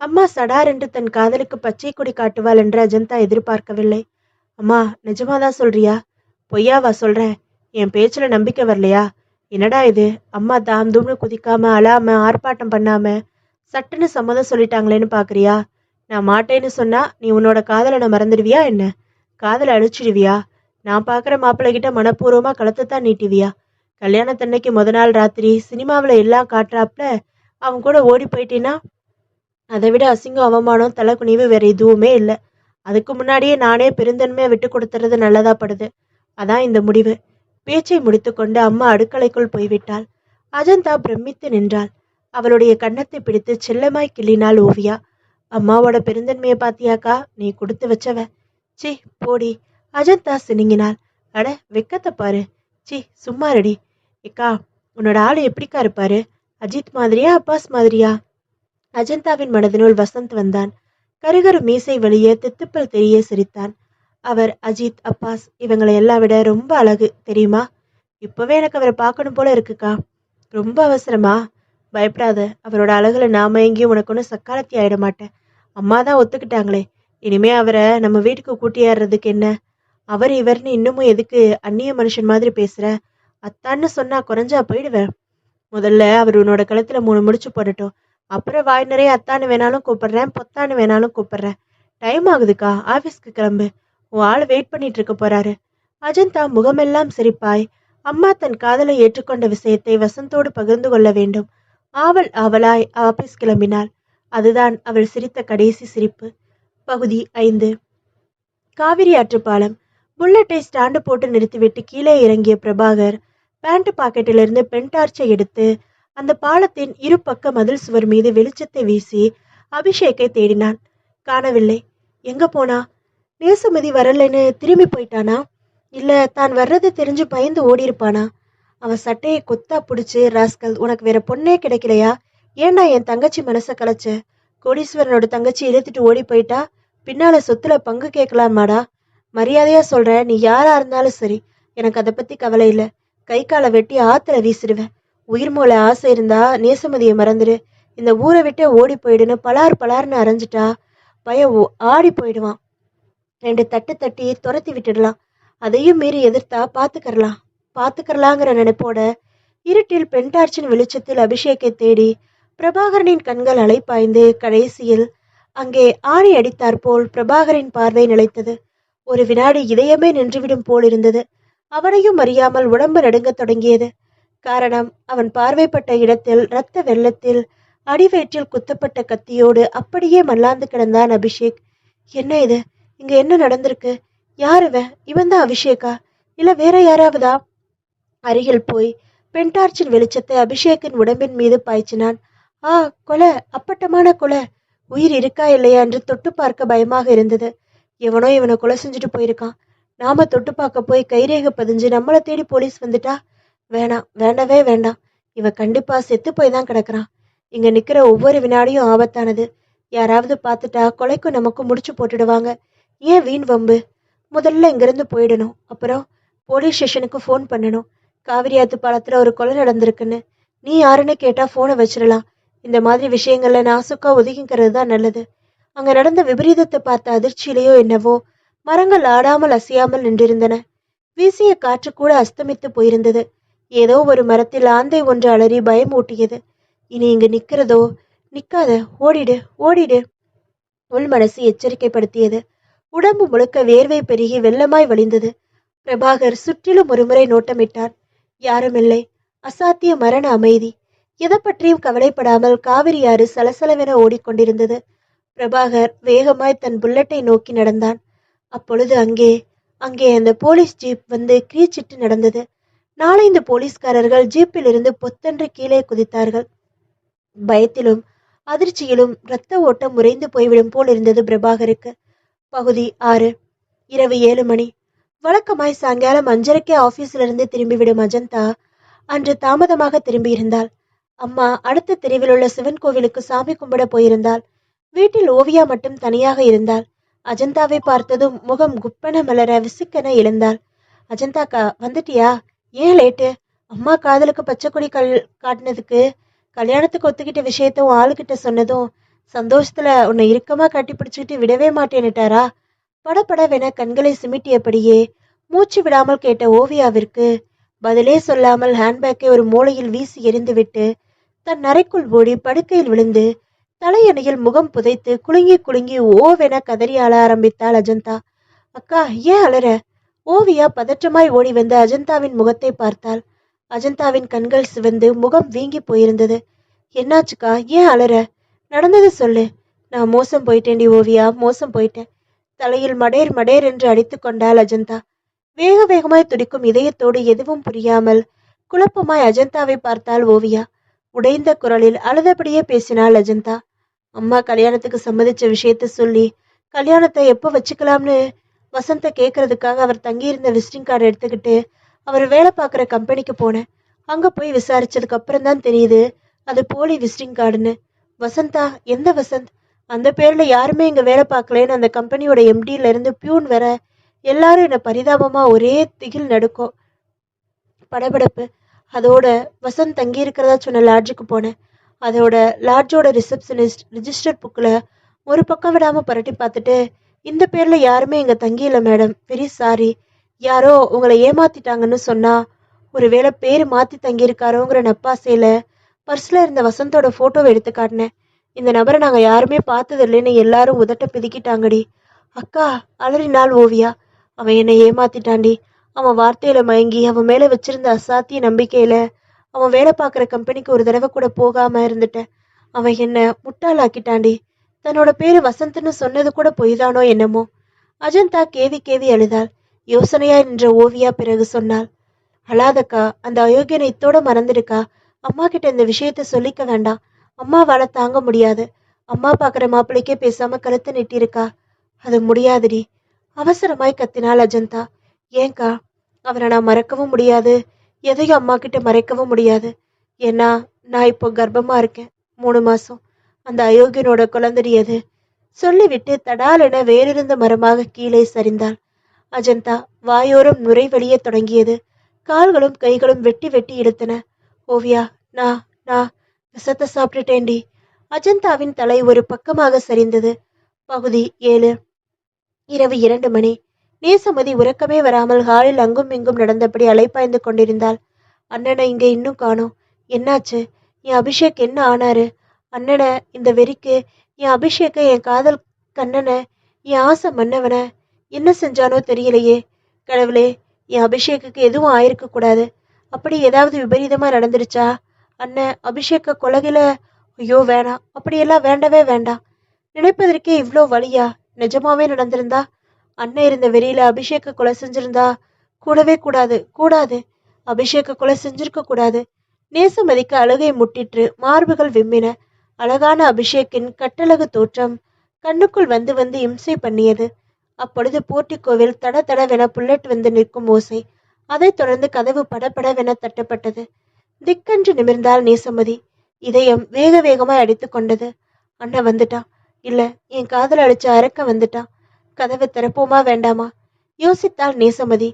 அம்மா சடார் என்று தன் காதலுக்கு பச்சை கொடி காட்டுவாள் என்று அஜந்தா எதிர்பார்க்கவில்லை. அம்மா, நிஜமாதான் சொல்றியா? பொய்யாவா சொல்றேன்? என் பேச்சுல நம்பிக்கை வரலையா? என்னடா இது, அம்மா தாம் தூம்னு குதிக்காம அழாம ஆர்ப்பாட்டம் பண்ணாம சட்டுன்னு சம்மதம் சொல்லிட்டாங்களேன்னு பாக்குறியா? நான் மாட்டேன்னு சொன்னா நீ உன்னோட காதலை மறந்துடுவியா என்ன? காதலை அழிச்சிடுவியா? நான் பாக்குற மாப்பிள்ளை கிட்ட மனப்பூர்வமா கழுத்தைத்தான் நீட்டுவியா? கல்யாணத்தன்னைக்கு முத நாள் ராத்திரி சினிமாவில் எல்லாம் காட்டுறாப்ல அவன் கூட ஓடி போயிட்டீன்னா அதை விட அசிங்கம் அவமானம் தலை குனிவு வேற எதுவுமே இல்லை. அதுக்கு முன்னாடியே நானே பெருந்தன்மையை விட்டு கொடுத்துறது நல்லதா படுது. அதான் இந்த முடிவு. பேச்சை முடித்துக்கொண்டு அம்மா அடுக்கலைக்குள் போய்விட்டாள். அஜந்தா பிரமித்து நின்றாள். அவளுடைய கன்னத்தை பிடித்து செல்லமாய் கிள்ளினாள் ஓவியா. அம்மாவோட பெருந்தன்மையை பாத்தியாக்கா? நீ கொடுத்து வச்சவ. சி போடி. அஜந்தா சினுங்கினாள். அட வெக்கத்தை பாரு. சி சும்மா ரெடி. ஏக்கா, உன்னோட ஆளு எப்படிக்கா இருப்பாரு? அஜித் மாதிரியா அப்பாஸ் மாதிரியா? அஜந்தாவின் மனதினுள் வசந்த் வந்தான். கருகரு மீசை வழியே தித்துப்பல் தெரிய சிரித்தான். அவர் அஜித், அப்பாஸ் இவங்களை எல்லாம் விட ரொம்ப அழகு தெரியுமா? இப்பவே எனக்கு அவரை பார்க்கணும் போல இருக்குக்கா. ரொம்ப அவசரமா? பயப்படாத. அவரோட அழகுல நாம எங்கேயும் உனக்கு ஒன்றும் சக்காலத்தி ஆயிட மாட்டேன். அம்மா தான் ஒத்துக்கிட்டாங்களே. இனிமே அவரை நம்ம வீட்டுக்கு கூட்டியாடுறதுக்கு என்ன? அவர் இவர்னு இன்னமும் எதுக்கு அந்நிய மனுஷன் மாதிரி பேசுற? அத்தான்னு சொன்னா குறைஞ்சா போயிடுவேன். முதல்ல அவர் உன்னோட கழுத்துல 3 முடிச்சு போடட்டும். அப்புறம் வாய் நிறைய அத்தான்னு வேணாலும் கூப்பிடுறேன், பொத்தான்னு வேணாலும் கூப்பிடுறேன். டைம் ஆகுதுக்கா, ஆபீஸ்க்கு கிளம்பு. உன் ஆள் வெயிட் பண்ணிட்டு இருக்க போறாரு. அஜந்தா முகமெல்லாம் சிரிப்பாய் அம்மா தன் காதலை ஏற்றுக்கொண்ட விஷயத்தை வசந்தோடு பகிர்ந்து கொள்ள வேண்டும் ஆவலாய் ஆபீஸ் கிளம்பினாள். அதுதான் அவள் சிரித்த கடைசி சிரிப்பு. பகுதி 5. காவிரி ஆற்றுப்பாலம். புல்லட்டை ஸ்டாண்டு போட்டு நிறுத்திவிட்டு கீழே இறங்கிய பிரபாகர் பேண்ட் பாக்கெட்டிலிருந்து பென் டார்ச்சை எடுத்து அந்த பாலத்தின் இரு பக்க மதில் சுவர் மீது வெளிச்சத்தை வீசி அபிஷேக்கை தேடினான். காணவில்லை. எங்க போனா? நேசமதி வரலன்னு திரும்பி போயிட்டானா? இல்ல தான் வர்றது தெரிஞ்சு பயந்து ஓடி இருப்பானா? அவன் சட்டையை கொத்தா பிடிச்சு, ராஸ்கல், உனக்கு வேற பொண்ணே கிடைக்கலையா? ஏன்னா என் தங்கச்சி மனசை கலைச்ச? கோடீஸ்வரனோட தங்கச்சி இழுத்துட்டு ஓடி போயிட்டா பின்னால சொத்துல பங்கு கேட்கலாமாடா? மரியாதையா சொல்ற, நீ யாரா இருந்தாலும் சரி, எனக்கு அதை பத்தி கவலை இல்லை. கை காலை வெட்டி ஆத்துல வீசிடுவேன். உயிர் மூளை ஆசை இருந்தா நேசமதியை மறந்துடு. இந்த ஊரை விட்டே ஓடி போயிடுன்னு பலார்னு அரைஞ்சிட்டா பையன் ஆடி போயிடுவான். 2 தட்டு தட்டி துரத்தி விட்டுடலாம். அதையும் மீறி எதிர்த்தா பாத்துக்கறலாங்கிற நினைப்போட இருட்டில் பென்டார்ச்சின் வெளிச்சத்தில் அபிஷேக்கை தேடி பிரபாகரனின் கண்கள் அலைப்பாய்ந்து கடைசியில் அங்கே ஆணி அடித்தாற்போல் பிரபாகரின் பார்வை நிலைத்தது. ஒரு வினாடி இதயமே நின்றுவிடும் போல் இருந்தது. அவனையும் அறியாமல் உடம்பு நடுங்கத் தொடங்கியது. காரணம், அவன் பார்வைப்பட்ட இடத்தில் இரத்த வெள்ளத்தில் அடிவயிற்றில் குத்தப்பட்ட கத்தியோடு அப்படியே மல்லாந்து கிடந்தான் அபிஷேக். என்ன இது? இங்க என்ன நடந்திருக்கு? யார் இவன்? இவன் தான் அபிஷேக்கா? இல்ல வேற யாராவதா? அருகில் போய் பென்டார்ச்சின் வெளிச்சத்தை அபிஷேக்கின் உடம்பின் மீது பாய்ச்சினான். ஆ, கொலை! அப்பட்டமான கொலை! உயிர் இருக்கா இல்லையா என்று தொட்டு பார்க்க பயமாக இருந்தது. எவனோ இவனை கொலை செஞ்சுட்டு போயிருக்கான். நாம தொட்டு பார்க்க போய் கைரேகை பதிஞ்சு நம்மளை தேடி போலீஸ் வந்துட்டா? வேணாம், வேண்டவே வேண்டாம். இவன் கண்டிப்பா செத்து போய் தான் கிடக்குறான். இங்க நிக்கிற ஒவ்வொரு வினாடியும் ஆபத்தானது. யாராவது பார்த்துட்டா கொலைக்கும் நமக்கும் முடிச்சு போட்டுடுவாங்க. ஏன் வீண் வம்பு? முதல்ல இங்கிருந்து போயிடணும். அப்புறம் போலீஸ் ஸ்டேஷனுக்கு ஃபோன் பண்ணணும். காவிரி ஆத்து பாலத்துல ஒரு கொலை நடந்திருக்குன்னு. நீ யாருன்னு கேட்டா போனை வச்சிடலாம். இந்த மாதிரி விஷயங்கள்ல நாசுக்கா ஒதுங்கிக்கிறது தான் நல்லது. அங்க நடந்த விபரீதத்தை பார்த்த அதிர்ச்சியிலேயோ என்னவோ மரங்கள் ஆடாமல் அசையாமல் நின்றிருந்தன. வீசிய காற்று கூட அஸ்தமித்து போயிருந்தது. ஏதோ ஒரு மரத்தில் ஆந்தை ஒன்று அலறி பயமூட்டியது. இனி இங்கு நிக்கிறதோ? நிக்காத, ஓடிடு, ஓடிடு. உள் மனசு எச்சரிக்கைப்படுத்தியது. உடம்பு முழுக்க வேர்வை பெருகி வெள்ளமாய் வழிந்தது. பிரபாகர் சுற்றிலும் ஒருமுறை நோட்டமிட்டார். யாருமில்லை. அசாத்திய மரண அமைதி. எதை பற்றியும் கவலைப்படாமல் காவிரி ஆறு சலசலவென ஓடிக்கொண்டிருந்தது. பிரபாகர் வேகமாய் தன் புல்லட்டை நோக்கி நடந்தான். அப்பொழுது அங்கே அங்கே அந்த போலீஸ் ஜீப் வந்து கிரீச்சிட்டு நடந்தது. 4-5 போலீஸ்காரர்கள் ஜீப்பில் இருந்து பொத்தென்று கீழே குதித்தார்கள். பயத்திலும் அதிர்ச்சியிலும் இரத்த ஓட்டம் உறைந்து போய்விடும் போல் இருந்தது பிரபாகருக்கு. பகுதி 6. இரவு 7 மணி. வழக்கமாய் சாயங்காலம் 5:30 ஆபீஸிலிருந்து திரும்பிவிடும் அஜந்தா அன்று தாமதமாக திரும்பியிருந்தாள். அம்மா அடுத்த தெருவில் உள்ள சிவன் கோவிலுக்கு சாமி கும்பிட போயிருந்தாள். வீட்டில் ஓவியா மட்டும் தனியாக இருந்தாள். அஜந்தாவை பார்த்ததும் முகம் குப்பென மலர விசுக்கென எழுந்தாள். அஜந்தாக்கா, வந்துட்டியா? ஏன் லேட்டு? அம்மா காதலுக்கு பச்சை கொடி காட்டினதுக்கு கல்யாணத்துக்கு ஒத்துக்கிட்ட விஷயத்த உன் ஆளுகிட்ட சொன்னதும் சந்தோஷத்துல உன்னை இறுக்கமா கட்டி பிடிச்சுக்கிட்டு விடவே மாட்டேன்னுட்டாரா? படபடவென கண்களை சிமிட்டியபடியே மூச்சு விடாமல் கேட்ட ஓவியாவிற்கு பதிலே சொல்லாமல் ஹேண்ட்பேக்கை ஒரு மூலையில் வீசி எறிந்துவிட்டு தன் அறைக்குள் ஓடி படுக்கையில் விழுந்து தலையணையில் முகம் புதைத்து குலுங்கி குலுங்கி ஓவென கதறி அழ ஆரம்பித்தாள் அஜந்தா. அக்கா, ஏன் அலற? ஓவியா பதற்றமாய் ஓடி வந்து அஜந்தாவின் முகத்தை பார்த்தாள். அஜந்தாவின் கண்கள் சிவந்து முகம் வீங்கி போயிருந்தது. என்னாச்சுக்கா, ஏன் அலற? நடந்தது சொல்லு. நான் மோசம் போயிட்டேன்டி ஓவியா, மோசம் போயிட்டேன். தலையில் மடேர் மடேர் என்று அடித்து கொண்டாள் அஜந்தா. வேக வேகமாய் துடிக்கும் இதயத்தோடு எதுவும் புரியாமல் குழப்பமாய் அஜந்தாவை பார்த்தாள் ஓவியா. உடைந்த குரலில் அழுதபடியே பேசினாள் அஜந்தா. அம்மா கல்யாணத்துக்கு சம்மதிச்ச விஷயத்த சொல்லி கல்யாணத்தை எப்போ வச்சுக்கலாம்னு வசந்த கேட்கறதுக்காக அவர் தங்கியிருந்த விசிட்டிங் கார்டு எடுத்துக்கிட்டு அவர் வேலை பார்க்குற கம்பெனிக்கு போனேன். அங்க போய் விசாரிச்சதுக்கு அப்புறம் தான் தெரியுது அது போலி விசிட்டிங் கார்டுன்னு. வசந்தா? எந்த வசந்த்? அந்த பேர்ல யாருமே இங்க வேலை பார்க்கலன்னு அந்த கம்பெனியோட எம்டில இருந்து பியூன் வர எல்லாரும் என்ன பரிதாபமா ஒரே திகில் நடுக்கும், படபடப்பு. அதோட வசந்த் தங்கி இருக்கிறதா சொன்ன லாட்ஜுக்கு போனேன். அதோட லாட்ஜோட ரிசப்ஷனிஸ்ட் ரிஜிஸ்டர் புக்கில் ஒரு பக்கம் விடாம புரட்டி பார்த்துட்டு இந்த பேர்ல யாருமே இங்க தங்கியில்ல மேடம், வெரி சாரி, யாரோ உங்களை ஏமாத்திட்டாங்கன்னு சொன்னா. ஒருவேளை பேர் மாத்தி தங்கியிருக்காரோங்கிற நப்பாசையில பர்ஸ்ல இருந்த வசந்தோட போட்டோவை எடுத்து காட்டினேன். இந்த நபரை நாங்க யாருமே பார்த்தது இல்லைன்னு எல்லாரும் உதட்ட பிதிக்கிட்டாங்கடி. அக்கா, அலறினாள் ஓவியா. அவன் என்னை ஏமாத்திட்டாண்டி. அவன் வார்த்தையில மயங்கி அவன் மேல வச்சிருந்த அசாத்திய நம்பிக்கையில அவன் வேலை பார்க்குற கம்பெனிக்கு ஒரு தடவை கூட போகாம இருந்துட்டேன். அவன் என்ன முட்டாளாக்கிட்டாண்டி. தன்னோட பேரு வசந்த்னு சொன்னது கூட பொய்தானோ என்னமோ. அஜந்தா கேவி கேவி அழுதாள். யோசனையாய் நின்ற ஓவியா பிறகு சொன்னாள். அழாதக்கா, அந்த அயோக்கியனை இத்தோட மறந்துடுக்கா. அம்மா கிட்ட இந்த விஷயத்த சொல்லிக்க வேண்டாம். அம்மாவால தாங்க முடியாது. அம்மா பார்க்குற மாப்பிள்ளைக்கே பேசாம கழுத்தை நெட்டிருக்கா. அது முடியாதுடி. அவசரமாய் கத்தினாள் அஜந்தா. ஏங்கா? அவரை நான் மறக்கவும் முடியாது, எதையும் அம்மா கிட்ட மறைக்கவும் முடியாது. ஏன்னா நான் இப்போ கர்ப்பமா இருக்கேன், 3 மாசம். அந்த அயோக்கியனோட குழந்தை அது. சொல்லிவிட்டு தடால் என வேறிருந்த மரமாக கீழே சரிந்தாள். அஜந்தா வாயோரம் நுரை வழிய தொடங்கியது. கால்களும் கைகளும் வெட்டி வெட்டி இழுத்தன. ஓவியா, நான் நான் விஷத்தை சாப்பிட்டுட்டேன்டி. அஜந்தாவின் தலை ஒரு பக்கமாக சரிந்தது. பகுதி 7. இரவு 2 மணி. நேசமதி உறக்கமே வராமல் ஹாலில் அங்கும் இங்கும் நடந்தபடி அலைப்பாய்ந்து கொண்டிருந்தாள். அண்ணனை இங்க இன்னும் காணோம். என்னாச்சு? என் அபிஷேக் என்ன ஆனாரு? அண்ணனை, இந்த வெறிக்கு என் அபிஷேக்கை, என் காதல் கண்ணனை, என் ஆசை மன்னவனை என்ன செஞ்சானோ தெரியலையே. கடவுளே, என் அபிஷேக்குக்கு எதுவும் ஆயிருக்க கூடாது. அப்படி ஏதாவது விபரீதமா நடந்துருச்சா? அண்ணன் அபிஷேக்க கொலகில? ஐயோ வேணாம், அப்படியெல்லாம் வேண்டவே வேண்டாம். நினைப்பதற்கே இவ்ளோ வலியா? நிஜமாவே நடந்திருந்தா? அண்ணன் இருந்த வெறியில அபிஷேக்க கொலை செஞ்சிருந்தா? கூடவே கூடாது, கூடாது. அபிஷேக்க கொலை செஞ்சிருக்க கூடாது. நேசமதிக்கு அழுகை முட்டிற்று, மார்புகள் விம்மின. அழகான அபிஷேக்கின் கட்டழகு தோற்றம் கண்ணுக்குள் வந்து வந்து இம்சை பண்ணியது. அப்பொழுது போர்ட்டிக்கோவில் தட தடவென புல்லட் வந்து நிற்கும் ஓசை. அதைத் தொடர்ந்து கதவு படபடவென தட்டப்பட்டது. திக்கென்று நிமிர்ந்தாள் நேசமதி. இதயம் வேக வேகமாய் அடித்துக் கொண்டது. அண்ணன் வந்துட்டான். இல்ல, என் காதல் அடிச்ச அரக்க வந்துட்டான். கதவை திறப்போமா வேண்டாமா? யோசித்தாள் நேசமதி.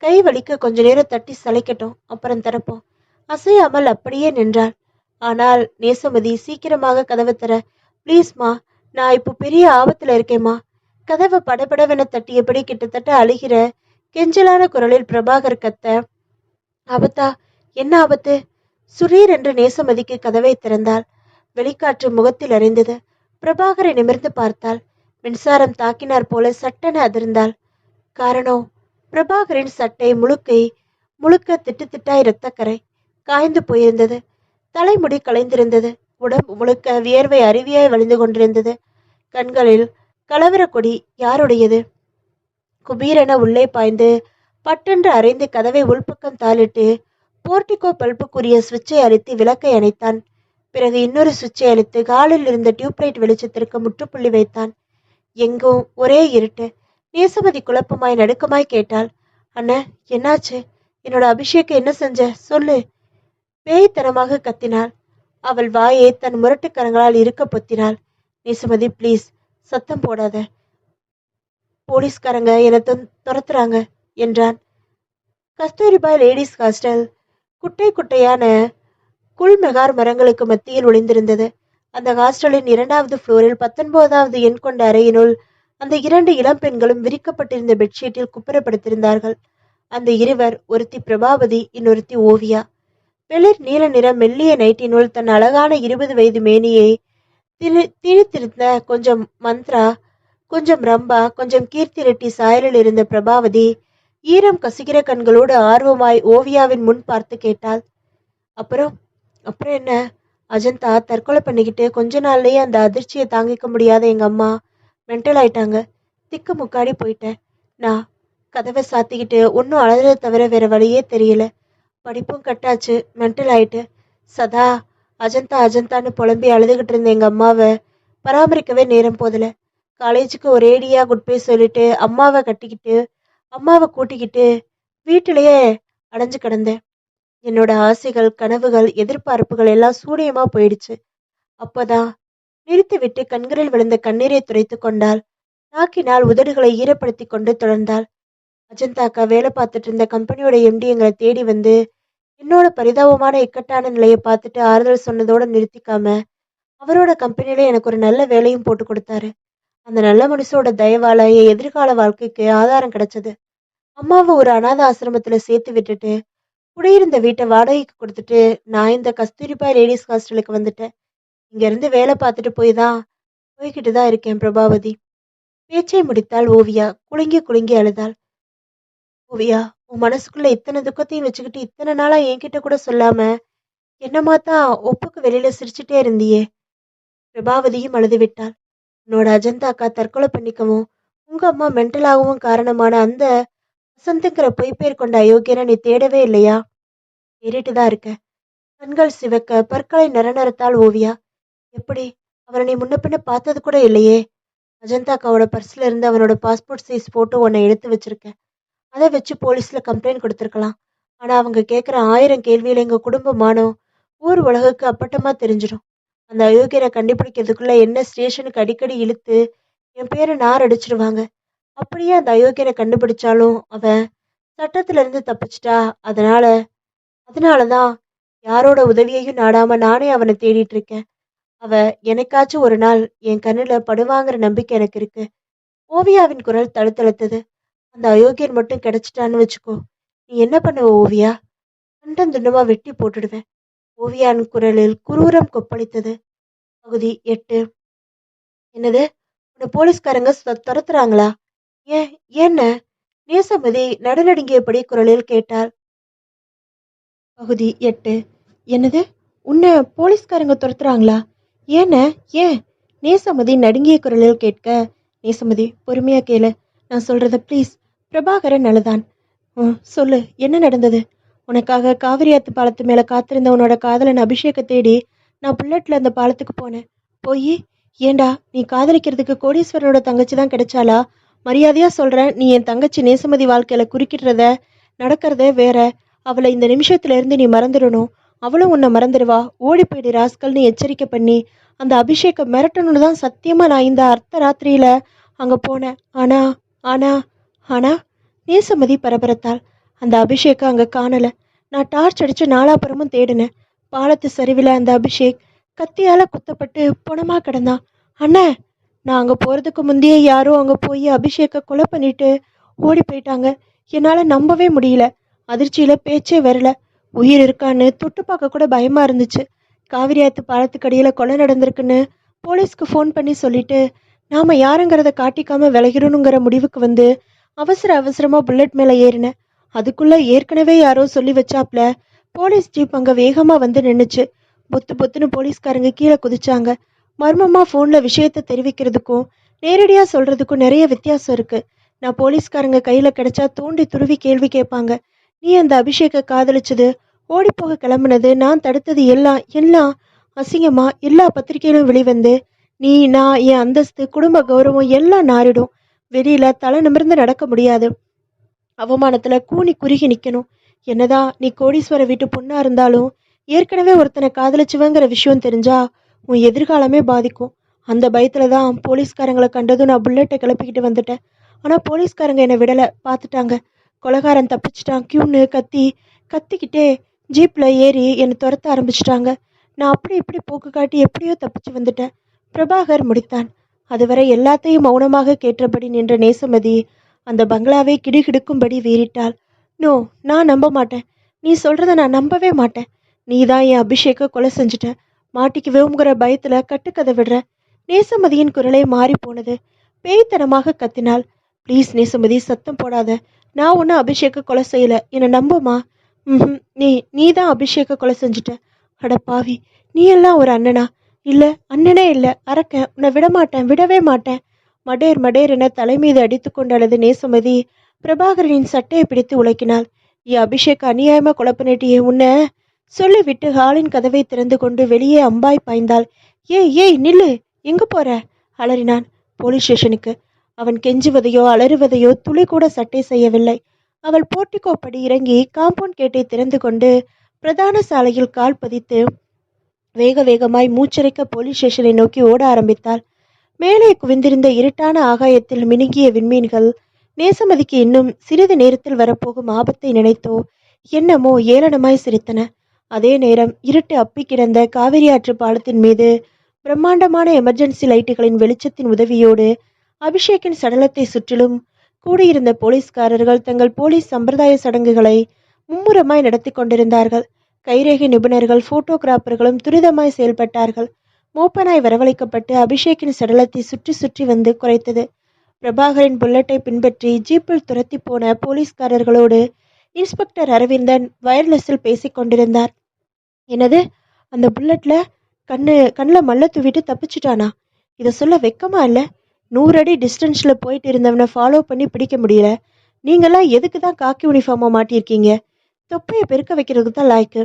கை வலிக்க கொஞ்ச நேரம் தட்டி சளைக்கட்டும், அப்புறம் திறப்போம். அசையாமல் அப்படியே நின்றாள். ஆனால் நேசமதி சீக்கிரமாக கதவை தர. ப்ளீஸ்மா, நான் இப்போ பெரிய ஆபத்துல இருக்கேம்மா. கதவை படபடவென தட்டியபடி கிட்டத்தட்ட அழுகிற கெஞ்சலான குரலில் பிரபாகர் கத்த. ஆபத்தா? என்ன ஆபத்து? சுரீர் என்று நேசமதிக்கு கதவை திறந்தாள். வெளிக்காற்று முகத்தில் அறிந்தது. பிரபாகரை நிமிர்ந்து பார்த்தாள். மின்சாரம் தாக்கினார் போல சட்டென அதிர்ந்தாள். காரணம்? பிரபாகரின் சட்டை முழுக்க திட்டு திட்டாய் இரத்தக்கரை காய்ந்து போயிருந்தது. தலைமுடி கலைந்திருந்தது. உடம்பு முழுக்க வியர்வை அருவியாய் வழிந்து கொண்டிருந்தது. கண்களில் கலவர கொடி. யாருடையது? குபீரென உள்ளே பாய்ந்து பட்டென்று அரைந்து கதவை உள்பக்கம் தாளிட்டு போர்ட்டிகோ பல்புக்குரிய சுவிட்சை அழுத்தி விளக்கை அணைத்தான். பிறகு இன்னொரு சுவிட்சை அழுத்து காலில் இருந்த டியூப்லைட் வெளிச்சத்திற்கு முற்றுப்புள்ளி வைத்தான். எங்கும் ஒரே இருட்டு. நேசமதி குழப்பமாய் நடுக்கமாய் கேட்டாள். அண்ணா, என்னாச்சு? என்னோட அபிஷேக் என்ன செஞ்ச? சொல்லு. பேய்த்தனமாக கத்தினாள். அவள் வாயை தன் முரட்டுக்கரங்களால் இருக்க பொத்தினாள். நேசமதி, ப்ளீஸ் சத்தம் போடாத. போலீஸ்காரங்க என்னை துரத்துறாங்க என்றான். கஸ்தூரிபாய் லேடிஸ் ஹாஸ்டல் குட்டை குட்டையான குல்மெகார் மரங்களுக்கு மத்தியில் ஒளிந்திருந்தது. அந்த ஹாஸ்டலின் 2வது ஃப்ளோரில் 19வது எண் கொண்ட அறையினுள் அந்த 2 இளம் பெண்களும் விரிக்கப்பட்டிருந்த பெட்ஷீட்டில் குப்புறப்படுத்திருந்தார்கள். அந்த இருவர், ஒருத்தி பிரபாவதி, இன்னொருத்தி ஓவியா. வெளிர் நீல நிற மெல்லிய நைட்டினுள் தன் அழகான 20 வயது மேனியை திணித்திருந்த கொஞ்சம் மந்த்ரா, கொஞ்சம் ரம்பா, கொஞ்சம் கீர்த்தி ரெட்டி சாயலில் இருந்த பிரபாவதி ஈரம் கசிகிற கண்களோடு ஆர்வமாய் ஓவியாவின் முன் பார்த்து கேட்டாள். அப்புறம் அப்புறம் என்ன? அஜந்தா தற்கொலை பண்ணிக்கிட்டு கொஞ்ச நாள்லயே அந்த அதிர்ச்சியை தாங்கிக்க முடியாத எங்க அம்மா மென்டல் ஆயிட்டாங்க. திக்கு முக்காடி போயிட்டேன். நான் கதவை சாத்திக்கிட்டு ஒன்னும் அழறத தவிர வேற வழியே தெரியல. படிப்பும் கட்டாச்சு, மென்டல் ஆயிட்டு. சதா அஜந்தா அஜந்தான்னு புலம்பி அழுதுகிட்டு இருந்த எங்க அம்மாவை பராமரிக்கவே நேரம் போதல. காலேஜுக்கு ஒரேடியா குட் பை சொல்லிட்டு அம்மாவை கூட்டிக்கிட்டு வீட்டிலேயே அடைஞ்சு கிடந்தேன். என்னோட ஆசைகள், கனவுகள், எதிர்பார்ப்புகள் எல்லாம் சூனியமா போயிடுச்சு. அப்போதான் நிறுத்திவிட்டு கண்களில் விழுந்த கண்ணீரை துடைத்து கொண்டாள். நாக்கினால் உதடுகளை ஈரப்படுத்தி கொண்டு தொடர்ந்தாள். அஜந்தாக்கா வேலை பார்த்துட்டு இருந்த கம்பெனியோட எம்டி எங்களை தேடி வந்து என்னோட பரிதாபமான இக்கட்டான நிலையை பார்த்துட்டு ஆறுதல் சொன்னதோட நிறுத்திக்காம அவரோட கம்பெனியில எனக்கு ஒரு நல்ல வேலையும் போட்டு கொடுத்தாரு. அந்த நல்ல மனுஷோட தயவால என் எதிர்கால வாழ்க்கைக்கு ஆதாரம் கிடைச்சது. அம்மாவை ஒரு அனாத ஆசிரமத்துல சேர்த்து விட்டுட்டு குடியிருந்த வீட்டை வாடகைக்கு கொடுத்துட்டு நான் இந்த கஸ்தூரிபாய் லேடிஸ் ஹாஸ்டலுக்கு வந்துட்டேன். இங்க இருந்து வேலை பார்த்துட்டு போய்கிட்டு தான் இருக்கேன் பிரபாவதி. பேச்சை முடித்தாள் ஓவியா. குலுங்கி குலுங்கி அழுதாள். ஓவியா, உன் மனசுக்குள்ள இத்தனை துக்கத்தையும் வச்சுக்கிட்டு இத்தனை நாளா என்கிட்ட கூட சொல்லாம என்னமா தான் ஒப்புக்கு வெளியில சிரிச்சுட்டே இருந்தியே. பிரபாவதியும் அழுது விட்டாள். உன்னோட அஜந்தா அக்கா தற்கொலை பண்ணிக்கவும் உங்க அம்மா மென்டலாகவும் காரணமான அந்த வசந்துங்கிற பொய்ப்பேர் கொண்ட அயோக்கியனை நீ தேடவே இல்லையா? தேடிட்டுதான் இருக்க. கண்கள் சிவக்க பற்களை நரநரத்தாள் ஓவியா. எப்படி? அவனை நீ முன்ன பின்ன பார்த்தது கூட இல்லையே. அஜந்தா அக்காவோட பர்ஸ்ல இருந்து அவனோட பாஸ்போர்ட் சைஸ் போட்டோ உன்னை எடுத்து வச்சிருக்கேன். அதை வச்சு போலீஸ்ல கம்ப்ளைண்ட் கொடுத்துருக்கலாம். ஆனா அவங்க கேட்குற 1000 கேள்வியில எங்க குடும்பமானோ ஊர் உலகுக்கு அப்பட்டமா தெரிஞ்சிடும். அந்த அயோக்கியரை கண்டுபிடிக்கிறதுக்குள்ள என்ன ஸ்டேஷனுக்கு அடிக்கடி இழுத்து என் பேரை நார் அடிச்சிருவாங்க. அப்படியே அந்த அயோக்கியரை கண்டுபிடிச்சாலும் அவன் சட்டத்துல இருந்து தப்பிச்சிட்டா. அதனாலதான் யாரோட உதவியையும் நாடாம நானே அவனை தேடிட்டு இருக்கேன். அவ எனக்காச்சும் ஒரு நாள் என் கண்ணுல படுவாங்கிற நம்பிக்கை எனக்கு இருக்கு. ஓவியாவின் குரல் தழுத்தழுத்தது. அந்த அயோக்கியன் மட்டும் கிடைச்சிட்டான்னு வச்சுக்கோ, நீ என்ன பண்ணுவ ஓவியா? கண்டம் துண்டமா வெட்டி போட்டுடுவேன். ஓவியாவின் குரலில் குரூரம் கொப்பளித்தது. பகுதி 8. என்னது? உன்னை போலீஸ்காரங்க துரத்துறாங்களா? ஏன்ன? நேசமதி நடுநடுங்கியபடி குரலில் கேட்டாள். பகுதி 8. என்னது? உன்னை போலீஸ்காரங்க துரத்துறாங்களா? ஏன ஏன்? நேசமதி நடுங்கிய குரலில் கேட்க, நேசமதி பொறுமையா கேளு, நான் சொல்றத ப்ளீஸ். பிரபாகரன் அழுதான். சொல்லு, என்ன நடந்தது? உனக்காக காவிரி ஆத்து பாலத்து மேல காத்திருந்த உன்னோட காதலன் அபிஷேகை தேடி நான் புல்லட்ல அந்த பாலத்துக்கு போனேன். போய் ஏண்டா, நீ காதலிக்கிறதுக்கு கோடீஸ்வரனோட தங்கச்சி தான் கிடைச்சாளா? மரியாதையா சொல்றேன், நீ என் தங்கச்சி நேசமதி வாழ்க்கையில குறுக்கிடுறத நடக்கிறதே வேற. அவளை இந்த நிமிஷத்துல இருந்து நீ மறந்துடணும். அவளும் உன்னை மறந்துடுவா. ஓடி போயிடு ராஸ்கல்னு எச்சரிக்கை பண்ணி அந்த அபிஷேகை மிரட்டணும்னு தான் சத்தியமா நான் இந்த அர்த்த ராத்திரியில அங்க போனேன். ஆனா ஆனா ஆனா நேசமதி பரபரத்தாள். அந்த அபிஷேக்கை அங்க காணல. நான் டார்ச் அடிச்சு நாலாபுரமும் தேடினேன். பாலத்து சரிவில் அந்த அபிஷேக் கத்தியால குத்தப்பட்டு பொணமா கிடந்தான். அண்ணே, நான் அங்க போறதுக்கு முந்தையே யாரோ அங்க போய் அபிஷேக்கை கொலை பண்ணிட்டு ஓடி போயிட்டாங்க. என்னால நம்பவே முடியல. அதிர்ச்சியில பேச்சே வரல. உயிர் இருக்கான்னு தொட்டு பார்க்க கூட பயமா இருந்துச்சு. காவிரி ஆத்து பாலத்துக்கு அடியில கொலை நடந்திருக்குன்னு போலீஸ்க்கு ஃபோன் பண்ணி சொல்லிட்டு நாம யாருங்கிறத காட்டிக்காம விலகிடணுங்கிற முடிவுக்கு வந்து அவசர அவசரமா புல்லட் மேல ஏறினேன். அதுக்குள்ள ஏற்கனவே யாரோ சொல்லி வச்சாப்ல போலீஸ் ஜீப் அங்க வேகமா வந்து நின்னுச்சு. பொத்து பொத்துன்னு போலீஸ்காரங்க கீழே குதிச்சாங்க. மர்மமா போன்ல விஷயத்த தெரிவிக்கிறதுக்கும் நேரடியா சொல்றதுக்கும் நிறைய வித்தியாசம் இருக்கு. நான் போலீஸ்காரங்க கையில கிடைச்சா தூண்டி துருவி கேள்வி கேட்பாங்க. நீ அந்த அபிஷேக காதலிச்சது, ஓடி போக கிளம்புனது, நான் தடுத்தது எல்லாம் எல்லாம் அசிங்கமா எல்லா பத்திரிகையிலும் வெளிவந்து நீ நான் என் அந்தஸ்து குடும்ப கௌரவம் எல்லாம் நாரிடும். வெளியில தலை நிமிர்ந்து நடக்க முடியாது. அவமானத்துல கூனி குறுகி நிக்கணும். என்னதான் நீ கோடீஸ்வர வீட்டு பொண்ணா இருந்தாலும் ஏற்கனவே ஒருத்தனை காதலிச்சுவங்கிற விஷயம் தெரிஞ்சா உன் எதிர்காலமே பாதிக்கும். அந்த பயத்துல தான் போலீஸ்காரங்களை கண்டதும் நான் புல்லட்டை கிளப்பிக்கிட்டு வந்துட்டேன். ஆனா போலீஸ்காரங்க என்னை விடலை, பார்த்துட்டாங்க. கொலகாரன் தப்பிச்சிட்டான் கியூன்னு கத்திக்கிட்டே ஜீப்ல ஏறி என்னை துரத்த ஆரம்பிச்சிட்டாங்க. நான் அப்படி இப்படி போக்கு காட்டி எப்படியோ தப்பிச்சு வந்துட்டேன். பிரபாகர் முடித்தான். அதுவரை எல்லாத்தையும் மௌனமாக கேட்டபடி நின்ற நேசமதி அந்த பங்களாவை கிடுகிடுக்கும்படி வீறிட்டாள். நோ, நான் நம்ப மாட்டேன். நீ சொல்றத நான் நம்பவே மாட்டேன். நீ தான் என் அபிஷேக கொலை செஞ்சுட்ட. மாட்டிக்குவேங்கிற பயத்துல கட்டுக்கதை விடுற. நேசமதியின் குரலே மாறி போனது. பேய்த்தனமாக கத்தினாள். ப்ளீஸ் நேசமதி, சத்தம் போடாத. நான் ஒன்னும் அபிஷேக கொலை செய்யல, என்னை நம்புமா? நீ தான் அபிஷேக கொலை செஞ்சுட்ட. அட பாவி, நீ எல்லாம் ஒரு அண்ணனா? இல்ல, அண்ணனே இல்ல, அரக்க. உன்னை விடமாட்டேன், விடவே மாட்டேன். மடேர் மடேர் என தலைமீது அடித்து கொண்டளது நேசமதி பிரபாகரனின் சட்டையை பிடித்து உலக்கினாள். என் அபிஷேக் அநியாயமா கொலை பண்ணிட்டியே உன்னை சொல்லிவிட்டு ஹாலின் கதவை திறந்து கொண்டு வெளியே அம்பாய் பாய்ந்தாள். ஏய் நில்லு, எங்க போற? அலறினான். போலீஸ் ஸ்டேஷனுக்கு. அவன் கெஞ்சுவதையோ அலறுவதையோ துளி கூட சட்டை செய்யவில்லை. அவள் போர்ட்டிகோப்படி இறங்கி காம்பவுண்ட் கேட்டை திறந்து கொண்டு பிரதான சாலையில் கால் பதித்து வேக வேகமாய் மூச்சரைக்க போலீஸ் ஸ்டேஷனை நோக்கி ஓட ஆரம்பித்தாள். மேலே குவிந்திருந்த இருட்டான ஆகாயத்தில் மினுங்கிய விண்மீன்கள் நேசமதிக்கு இன்னும் சிறிது நேரத்தில் வரப்போகும் ஆபத்தை நினைத்தோ என்னமோ ஏளனமாய் சிரித்தன. அதே நேரம் இருட்டு அப்பி கிடந்த காவிரி ஆற்று பாலத்தின் மீது பிரம்மாண்டமான எமர்ஜென்சி லைட்டுகளின் வெளிச்சத்தின் உதவியோடு அபிஷேக்கின் சடலத்தை சுற்றிலும் கூடியிருந்த போலீஸ்காரர்கள் தங்கள் போலீஸ் சம்பிரதாய சடங்குகளை மும்முரமாய் நடத்தி கொண்டிருந்தார்கள். கைரேகை நிபுணர்கள் போட்டோகிராஃபர்களும் துரிதமாய் செயல்பட்டார்கள். மோப்பனாய் வரவழைக்கப்பட்டு அபிஷேக்கின் சடலத்தை சுற்றி சுற்றி வந்து குறைத்தது. பிரபாகரின் புல்லட்டை பின்பற்றி ஜீப்பில் துரத்தி போன போலீஸ்காரர்களோடு இன்ஸ்பெக்டர் அரவிந்தன் வயர்லெஸ்ஸில் பேசிக் கொண்டிருந்தார். என்னது, அந்த புல்லட்ல கண்ணில் மல்ல தூவிட்டு தப்பிச்சிட்டானா? இதை சொல்ல வெக்கமா இல்லை? 100 அடி டிஸ்டன்ஸ்ல போயிட்டு இருந்தவனை ஃபாலோ பண்ணி பிடிக்க முடியல. நீங்களாம் எதுக்கு தான் காக்கி யூனிஃபார்மா மாட்டியிருக்கீங்க? தொப்பையை பெருக்க வைக்கிறதுக்கு தான் லாய்க்கு.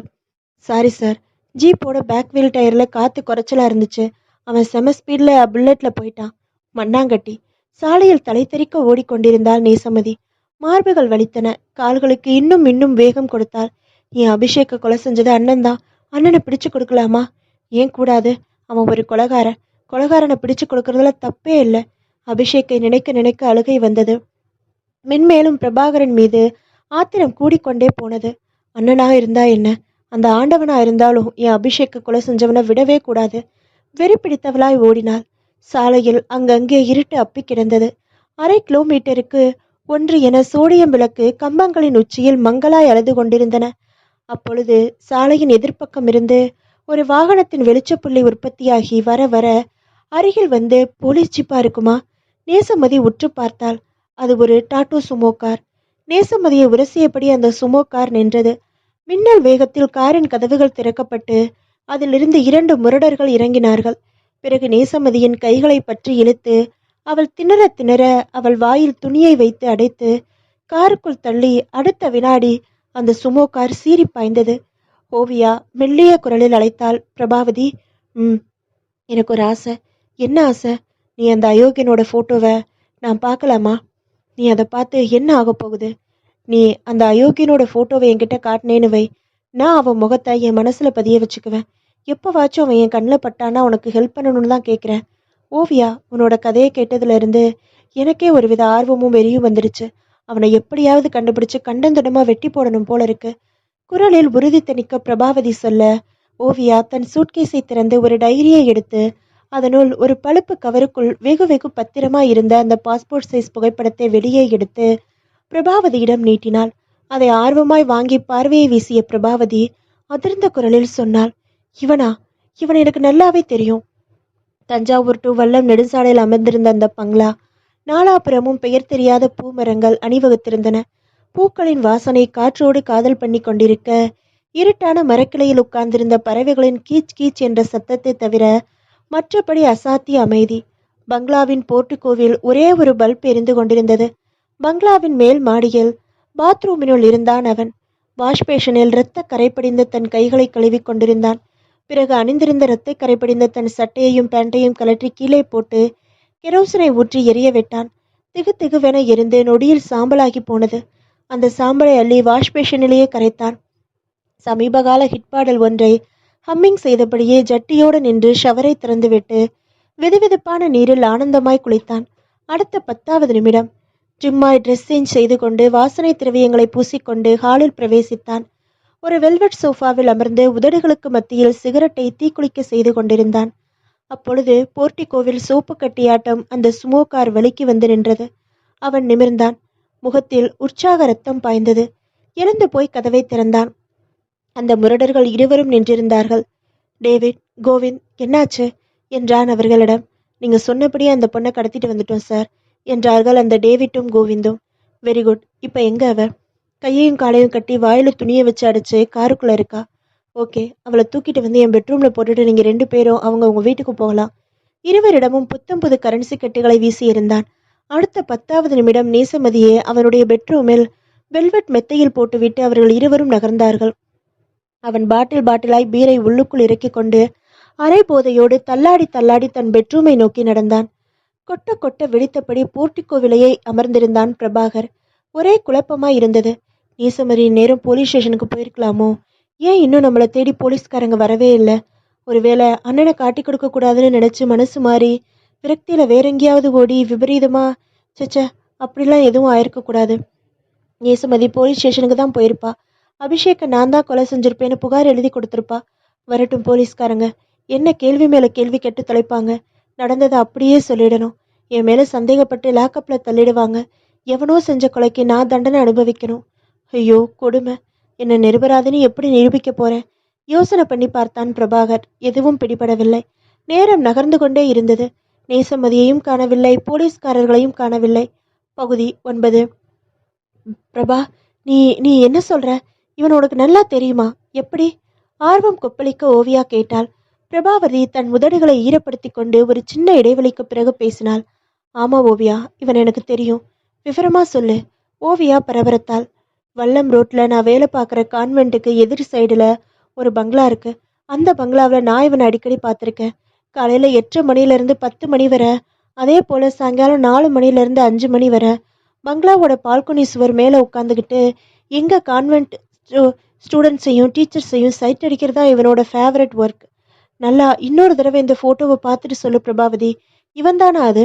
சாரி சார், ஜீப்போட பேக் வீல் டயர்ல காத்து குறைச்சலா இருந்துச்சு. அவன் செம ஸ்பீட்ல புல்லட்ல போயிட்டான். மண்ணாங்கட்டி. சாலையில் தலை தெறிக்க ஓடிக்கொண்டிருந்தாள் நேசமதி. மார்புகள் வலித்தன. கால்களுக்கு இன்னும் இன்னும் வேகம் கொடுத்தாள். என் அபிஷேக கொலை செஞ்சது அண்ணன் தான். அண்ணனை பிடிச்சு கொடுக்கலாமா? ஏன் கூடாது? அவன் ஒரு கொலகாரனை பிடிச்சு கொடுக்கறதுல தப்பே இல்லை. அபிஷேக்கை நினைக்க நினைக்க அழுகை வந்தது. மென்மேலும் பிரபாகரன் மீது ஆத்திரம் கூடிக்கொண்டே போனது. அண்ணனா இருந்தா என்ன, அந்த ஆண்டவனா இருந்தாலும் என் அபிஷேக்க கொலை செஞ்சவனை விடவே கூடாது. வெறி பிடித்தவளாய் ஓடினாள். சாலையில் அங்கங்கே இருட்டு அப்பி கிடந்தது. 1/2 கிலோமீட்டருக்கு ஒன்று என சோடியம் விளக்கு கம்பங்களின் உச்சியில் மங்களாய் அழுது கொண்டிருந்தன. அப்பொழுது சாலையின் எதிர்ப்பக்கம் இருந்து ஒரு வாகனத்தின் வெளிச்சப்புள்ளி உற்பத்தியாகி வர வர அருகில் வந்து போலீஸ் ஜீப்பா இருக்குமா? நேசமதி உற்று பார்த்தாள். அது ஒரு டாட்டோ சுமோ கார். நேசமதியை உரசியபடி அந்த சுமோ கார் நின்றது. மின்னல் வேகத்தில் காரின் கதவுகள் திறக்கப்பட்டு அதிலிருந்து 2 முரடர்கள் இறங்கினார்கள். பிறகு நேசமதியின் கைகளை பற்றி இழுத்து அவள் திணற திணற அவள் வாயில் துணியை வைத்து அடைத்து காருக்குள் தள்ளி அடுத்த வினாடி அந்த சுமோ கார் சீறி பாய்ந்தது. ஓவியா மெல்லிய குரலில் அழைத்தாள். பிரபாவதி. ம். எனக்கு ஒரு ஆசை. என்ன ஆசை? நீ அந்த அயோக்கியனோட போட்டோவை நான் பார்க்கலாமா? நீ அதை பார்த்து என்ன ஆக போகுது? நீ அந்த அயோக்கியனோட போட்டோவை என்கிட்ட காட்டினேன்னு வை, நான் அவன் முகத்தை என் மனசுல பதிய வச்சுக்குவேன். எப்போவாச்சும் அவன் என் கண்ணில் பட்டானா உனக்கு ஹெல்ப் பண்ணணும்னு தான் கேட்குறேன். ஓவியா, உன்னோட கதையை கேட்டதுல இருந்து எனக்கே ஒருவித ஆர்வமும் வெறியும் வந்துடுச்சு. அவனை எப்படியாவது கண்டுபிடிச்சு கண்டந்துடமா வெட்டி போடணும் போல இருக்கு. குரலில் உறுதி தணிக்க பிரபாவதி சொல்ல, ஓவியா தன் சூட்கேஸை திறந்து ஒரு டைரியை எடுத்து அதனுள் ஒரு பழுப்பு கவருக்குள் வெகு வெகு பத்திரமா இருந்த அந்த பாஸ்போர்ட் சைஸ் புகைப்படத்தை வெளியே எடுத்து பிரபாவதியிடம் நீட்டினாள். அதை ஆர்வமாய் வாங்கி பார்வையை வீசிய பிரபாவதி அதிர்ந்த குரலில் சொன்னாள், இவனா? இவன் எனக்கு நல்லாவே தெரியும். தஞ்சாவூர் டு வல்லம் நெடுஞ்சாலையில் அமர்ந்திருந்த அந்த பங்களா நாலாபுரமும் பெயர் தெரியாத பூமரங்கள் அணிவகுத்திருந்தன. பூக்களின் வாசனை காற்றோடு காதல் பண்ணி கொண்டிருக்க, இருட்டான மரக்கிளையில் உட்கார்ந்திருந்த பறவைகளின் கீச் கீச் என்ற சத்தத்தை தவிர மற்றபடி அசாத்திய அமைதி. பங்களாவின் போர்ட்டிகோவில் ஒரே ஒரு பல்ப் எரிந்து கொண்டிருந்தது. பங்களாவின் மேல் மாடியில் பாத்ரூமினுள் இருந்தான் அவன். வாஷ்பேஷனில் இரத்த கரைப்படிந்த தன் கைகளை கழுவி கொண்டிருந்தான். பிறகு அணிந்திருந்த இரத்தை கரைப்படிந்த தன் சட்டையையும் பேண்டையும் கலற்றி கீழே போட்டு கெரோசனை ஊற்றி எரிய விட்டான். திகு திகுவென எரிந்து நொடியில் சாம்பலாகி போனது. அந்த சாம்பலை அள்ளி வாஷ்பேஷனிலேயே கரைத்தான். சமீபகால ஹிட்பாடல் ஒன்றை ஹம்மிங் செய்தபடியே ஜட்டியோடு நின்று ஷவரை திறந்துவிட்டு வெதுவெதுப்பான நீரில் ஆனந்தமாய் குளித்தான். அடுத்த 10வது நிமிடம் ஜிம்மாய் ட்ரெஸ் சேஞ்ச் செய்து கொண்டு வாசனை திரவியங்களை பூசிக்கொண்டு ஹாலில் பிரவேசித்தான். ஒரு வெல்வெட் சோஃபாவில் அமர்ந்து உதடுகளுக்கு மத்தியில் சிகரெட்டை தீக்குளிக்க செய்து கொண்டிருந்தான். அப்பொழுது போர்ட்டிகோவில் சோப்பு கட்டியாட்டம் அந்த சுமோ கார் வலிக்கு வந்து நின்றது. அவன் நிமிர்ந்தான். முகத்தில் உற்சாக ரத்தம் பாய்ந்தது. எழுந்து போய் கதவை திறந்தான். அந்த முரடர்கள் இருவரும் நின்றிருந்தார்கள். டேவிட், கோவிந்த், என்னாச்சு என்றான் அவர்களிடம். நீங்க சொன்னபடியே அந்த பொண்ணை கடத்திட்டு வந்துட்டோம் சார் என்றார்கள் அந்த டேவிட்டும் கோவிந்தும். Very good. இப்ப எங்க அவ? கையையும் காலையும் கட்டி வாயில துணியை வச்சு அடிச்சு காருக்குள்ள இருக்கா. ஓகே, அவளை தூக்கிட்டு வந்து என் பெட்ரூம்ல போட்டுட்டு நீங்க 2 பேரும் உங்க வீட்டுக்கு போகலாம். இருவரிடமும் புத்தம் புது கரன்சி கட்டுகளை வீசி இருந்தான். அடுத்த 10வது நிமிடம் நேசமதியே அவனுடைய பெட்ரூமில் வெல்வெட் மெத்தையில் போட்டுவிட்டு அவர்கள் இருவரும் நகர்ந்தார்கள். அவன் பாட்டிலாய் பீரை உள்ளுக்குள் இறக்கிக் கொண்டு அரை போதையோடு தள்ளாடி தள்ளாடி தன் பெட்ரூமை நோக்கி நடந்தான். கொட்ட கொட்ட வெடித்தபடி போர்ட்டிகோவிலையை அமர்ந்திருந்தான் பிரபாகர். ஒரே குழப்பமாய் இருந்தது. நேசமதியின் நேரம் போலீஸ் ஸ்டேஷனுக்கு போயிருக்கலாமோ? ஏன் இன்னும் நம்மளை தேடி போலீஸ்காரங்க வரவே இல்லை? ஒருவேளை அண்ணனை காட்டி கொடுக்க கூடாதுன்னு நினைச்சு மனசு மாறி விரக்தியில வேற எங்கேயாவது ஓடி விபரீதமா? சச்ச, அப்படிலாம் எதுவும் ஆயிருக்க கூடாது. நேசமதி போலீஸ் ஸ்டேஷனுக்கு தான் போயிருப்பா. அபிஷேக்கை நான் தான் கொலை செஞ்சிருப்பேன்னு புகார் எழுதி கொடுத்துருப்பா. வரட்டும் போலீஸ்காரங்க. என்ன கேள்வி மேல கேள்வி கேட்டு தொலைப்பாங்க. நடந்ததை அப்படியே சொல்லிடணும். என் மேல சந்தேகப்பட்டு லாக்கப்ல தள்ளிடுவாங்க. எவனோ செஞ்ச கொலைக்கு நான் தண்டனை அனுபவிக்கணும். ஐயோ கொடுமை. என்ன நிரபராதின்னு எப்படி நிரூபிக்க போறேன்? யோசனை பண்ணி பார்த்தான் பிரபாகர். எதுவும் பிடிபடவில்லை. நேரம் நகர்ந்து கொண்டே இருந்தது. நேசமதியையும் காணவில்லை, போலீஸ்காரர்களையும் காணவில்லை. பகுதி 9. பிரபா, நீ நீ என்ன சொல்ற? இவன் உனக்கு நல்லா தெரியுமா? எப்படி? ஆர்வம் கொப்பளிக்க ஓவியா கேட்டாள். பிரபாவதி தன் உதடுகளை ஈரப்படுத்தி கொண்டு ஒரு சின்ன இடைவெளிக்கு பிறகு பேசினாள். ஆமா ஓவியா, இவன் எனக்கு தெரியும். விவரமா சொல்லு. ஓவியா பரபரத்தாள். வல்லம் ரோட்ல நான் வேலை பார்க்குற கான்வென்ட்டுக்கு எதிர் சைடுல ஒரு பங்களா இருக்கு. அந்த பங்களாவில் நான் இவனை அடிக்கடி பார்த்துருக்கேன். காலையில் 8 மணிலேருந்து 10 மணி வரை, அதே போல் சாயங்காலம் 4 மணிலேருந்து 5 மணி வரை பங்களாவோட பால்கனி சுவர் மேலே உட்காந்துக்கிட்டு எங்கள் கான்வென்ட் ஸ்டூடெண்ட்ஸையும் டீச்சர்ஸையும் சைட் அடிக்கிறதா இவனோட ஃபேவரட் ஒர்க். நல்லா இன்னொரு தடவை இந்த ஃபோட்டோவை பார்த்துட்டு சொல்லு பிரபாவதி. இவன் தானா அது?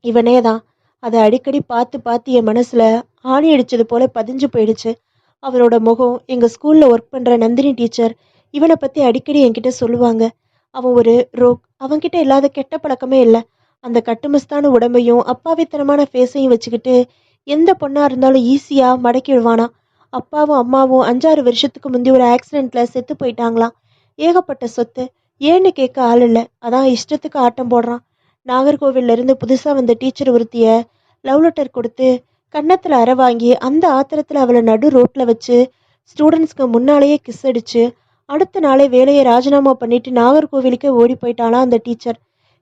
இவனே தான். அதை அடிக்கடி பார்த்து பார்த்து என் மனசில் ஆணி அடித்தது போல பதிஞ்சு போயிடுச்சு. அவனோட முகம் எங்கள் ஸ்கூலில் ஒர்க் பண்ணுற நந்தினி டீச்சர் இவனை பற்றி அடிக்கடி என்கிட்ட சொல்லுவாங்க. அவன் ஒரு ரோக். அவன்கிட்ட இல்லாத கெட்ட பழக்கமே இல்லை. அந்த கட்டுமஸ்தான உடம்பையும் அப்பாவித்தனமான ஃபேஸையும் வச்சுக்கிட்டு எந்த பொண்ணாக இருந்தாலும் ஈஸியாக மடக்கி விடுவானா. அப்பாவும் அம்மாவும் 5-6 வருஷத்துக்கு முந்தி ஒரு ஆக்சிடெண்ட்டில் செத்து போயிட்டாங்களாம். ஏகப்பட்ட சொத்து. ஏன்னு கேட்க ஆள் இல்லை. அதான் இஷ்டத்துக்கு ஆட்டம் போடுறான். நாகர்கோவிலிருந்து புதுசாக வந்த டீச்சர் ஒருத்திய லவ் லெட்டர் கொடுத்து கன்னத்தில் அறை வாங்கி அந்த ஆத்திரத்தில் அவளை நடு ரோட்டில் வச்சு ஸ்டூடெண்ட்ஸ்க்கு முன்னாலேயே கிஸ் அடிச்சு அடுத்த நாளே வேலையை ராஜினாமா பண்ணிட்டு நாகர்கோவிலுக்கே ஓடி போயிட்டாலாம் அந்த டீச்சர்.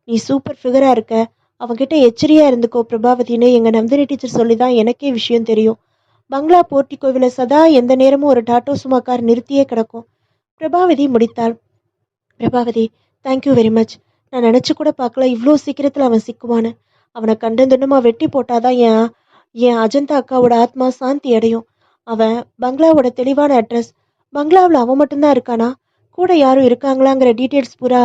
நீ சூப்பர் ஃபிகரா இருக்க, அவன்கிட்ட எச்சரியா இருந்துக்கோ பிரபாவதின்னு எங்க நந்தினி டீச்சர் சொல்லி தான் எனக்கே விஷயம் தெரியும். பங்களா போர்ட்டிகோவில சதா எந்த நேரமும் ஒரு டாட்டோ சுமா கார் நிறுத்தியே கிடக்கும். பிரபாவதி முடித்தாள். Prabhavati, thank you very much. நான் நினச்சி கூட பார்க்கல இவ்வளோ சீக்கிரத்தில் அவன் சிக்குவான்னு. அவனை கண்டு துண்டமா வெட்டி போட்டாதான் என் என் அஜந்தா அக்காவோட ஆத்மா சாந்தி அடையும். அவன் பங்களாவோட தெளிவான அட்ரஸ், பங்களாவில் அவன் மட்டும்தான் இருக்கானா, கூட யாரும் இருக்காங்களாங்கிற டீட்டெயில்ஸ் பூரா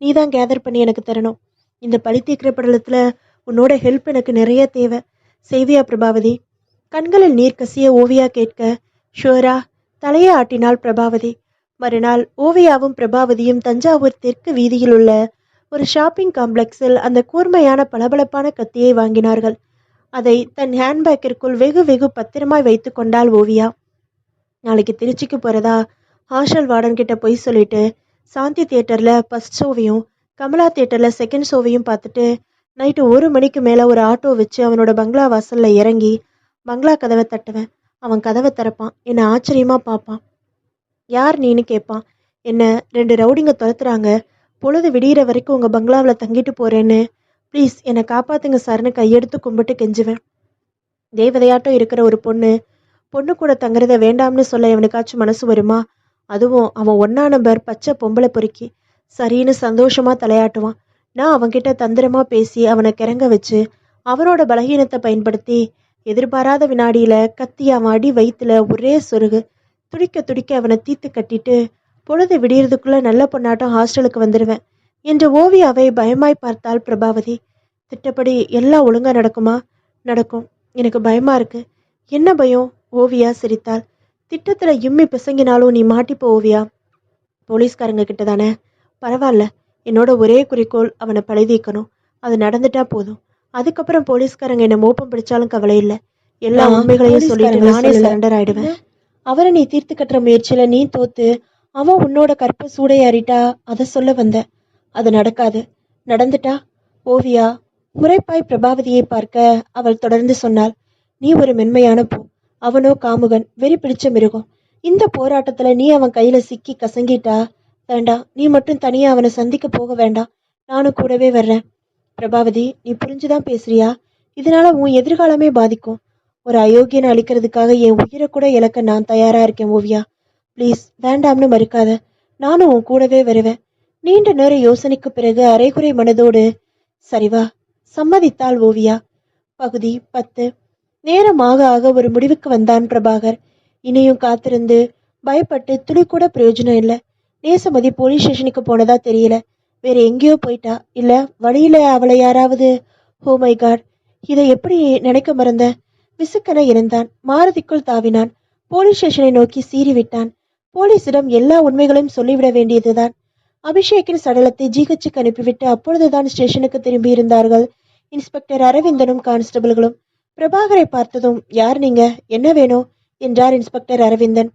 நீ தான் கேதர் பண்ணி எனக்கு தரணும். இந்த பழி தீர்க்கிற படலத்தில் உன்னோட ஹெல்ப் எனக்கு நிறைய தேவை. செய்வியா பிரபாவதி? கண்களில் நீர் கசிய ஓவியா கேட்க, ஷுவரா, தலையை ஆட்டினாள் பிரபாவதி. மறுநாள் ஓவியாவும் பிரபாவதியும் தஞ்சாவூர் தெற்கு வீதியில் உள்ள ஒரு ஷாப்பிங் காம்ப்ளெக்ஸில் அந்த கூர்மையான பளபளப்பான கத்தியை வாங்கினார்கள். அதை தன் ஹேண்ட்பேக்கிற்குள் வெகு வெகு பத்திரமாய் வைத்து கொண்டாள் ஓவியா. நாளைக்கு திருச்சிக்கு போறதா ஹாஸ்டல் வார்டன் கிட்ட போய் சொல்லிட்டு சாந்தி தியேட்டர்ல ஃபர்ஸ்ட் ஷோவையும் கமலா தியேட்டர்ல செகண்ட் ஷோவையும் பார்த்துட்டு நைட்டு 1 மணிக்கு மேல ஒரு ஆட்டோ வச்சு அவனோட பங்களா வாசல்ல இறங்கி பங்களா கதவை தட்டுவேன். அவன் கதவை திறப்பான். என்னை ஆச்சரியமா பார்ப்பான். யார் நீன்னு கேட்பான். என்ன 2 ரவுடிங்க துரத்துறாங்க, பொழுது விடிகிற வரைக்கும் உங்க பங்களாவில் தங்கிட்டு போறேன்னு, ப்ளீஸ் என்னை காப்பாத்துங்க சார்னு கையெடுத்து கும்பிட்டு கெஞ்சுவேன். தேவதையாட்டம் இருக்கிற ஒரு பொண்ணு கூட தங்குறத வேண்டாம்னு சொல்ல எவனுக்காச்சும் மனசு வருமா? அதுவும் அவன் 1ஆம் நம்பர் பச்சை பொம்பளை பொறுக்கி. சரின்னு சந்தோஷமா தலையாட்டுவான். நான் அவன்கிட்ட தந்திரமா பேசி அவனை கிறங்க வச்சு அவனோட பலகீனத்தை பயன்படுத்தி எதிர்பாராத வினாடியில கத்தி அவன் அடி வயிற்றுல ஒரே சொருகு. துடிக்க துடிக்க அவனை தீத்து கட்டிட்டு பொழுது விடியறதுக்குள்ள நல்ல பொண்ணாட்டம் ஹாஸ்டலுக்கு வந்துடுவேன் என்று ஓவியாவை பயமாய் பார்த்தாள் பிரபாவதி. திட்டப்படி எல்லாம் ஒழுங்கா நடக்குமா? நடக்கும். எனக்கு பயமா இருக்கு. என்ன பயம்? ஓவியா சிரித்தாள். திட்டத்துல இம்மி பிசங்கினாலும் நீ மாட்டிப்போ ஓவியா. போலீஸ்காரங்க கிட்ட தானே? பரவாயில்ல. என்னோட ஒரே குறிக்கோள் அவனை பழிதீக்கணும். அது நடந்துட்டா போதும். அதுக்கப்புறம் போலீஸ்காரங்க என்ன மோப்பம் பிடிச்சாலும் கவலை இல்லை. எல்லா உண்மைகளையும் சொல்லிட்டு நானே சரண்டர் ஆயிடுவேன். அவரை நீ தீர்த்து கட்டுற முயற்சியில நீ தோத்து அவன் உன்னோட கற்பை சூடையாறிட்டா அதை சொல்ல வந்த. அது நடக்காது. நடந்துட்டா? ஓவியா முறைப்பாய் பிரபாவதியை பார்க்க அவள் தொடர்ந்து சொன்னாள். நீ ஒரு மென்மையான பூ, அவனோ காமுகன், வெறி பிடிச்ச மிருகம். இந்த போராட்டத்துல நீ அவன் கையில சிக்கி கசங்கிட்டா வேண்டாம். நீ மட்டும் தனியா அவனை சந்திக்க போக வேண்டாம். நானும் கூடவே வர்றேன். பிரபாவதி, நீ புரிஞ்சுதான் பேசுறியா? இதனால உன் எதிர்காலமே பாதிக்கும். ஒரு அயோக்கியனை அழிக்கிறதுக்காக என் உயிரை கூட இழக்க நான் தயாரா இருக்கேன் ஓவியா. ப்ளீஸ் வேண்டாம்னு மறுக்காத. நானும் உன் கூடவே வருவேன். நீண்ட நேர யோசனைக்கு பிறகு அரைகுறை மனதோடு சரிவா சம்மதித்தாள் ஓவியா. பகுதி 10. நேரம் ஆக ஆக ஒரு முடிவுக்கு வந்தான் பிரபாகர். இனியும் காத்திருந்து பயப்பட்டு துளி கூட பிரயோஜனம் இல்லை. நேசமதி போலீஸ் ஸ்டேஷனுக்கு போனதா தெரியல. வேற எங்கேயோ போயிட்டா, இல்ல வழியில அவளை யாராவது. ஓ மை காட், இதை எப்படி நினைக்க மறந்த? விசுக்கென இருந்தான். மாருதிக்குள் தாவினான். போலீஸ் ஸ்டேஷனை நோக்கி சீறிவிட்டான். போலீசிடம் எல்லா உண்மைகளையும் சொல்லிவிட வேண்டியதுதான். அபிஷேக்கின் சடலத்தை ஜிஹெச்சுக்கு அனுப்பிவிட்டு அப்பொழுதுதான் ஸ்டேஷனுக்கு திரும்பி இருந்தார்கள் இன்ஸ்பெக்டர் அரவிந்தனும் கான்ஸ்டபிள்களும். பிரபாகரை பார்த்ததும், யார் நீங்க, என்ன வேணும் என்றார் இன்ஸ்பெக்டர் அரவிந்தன்.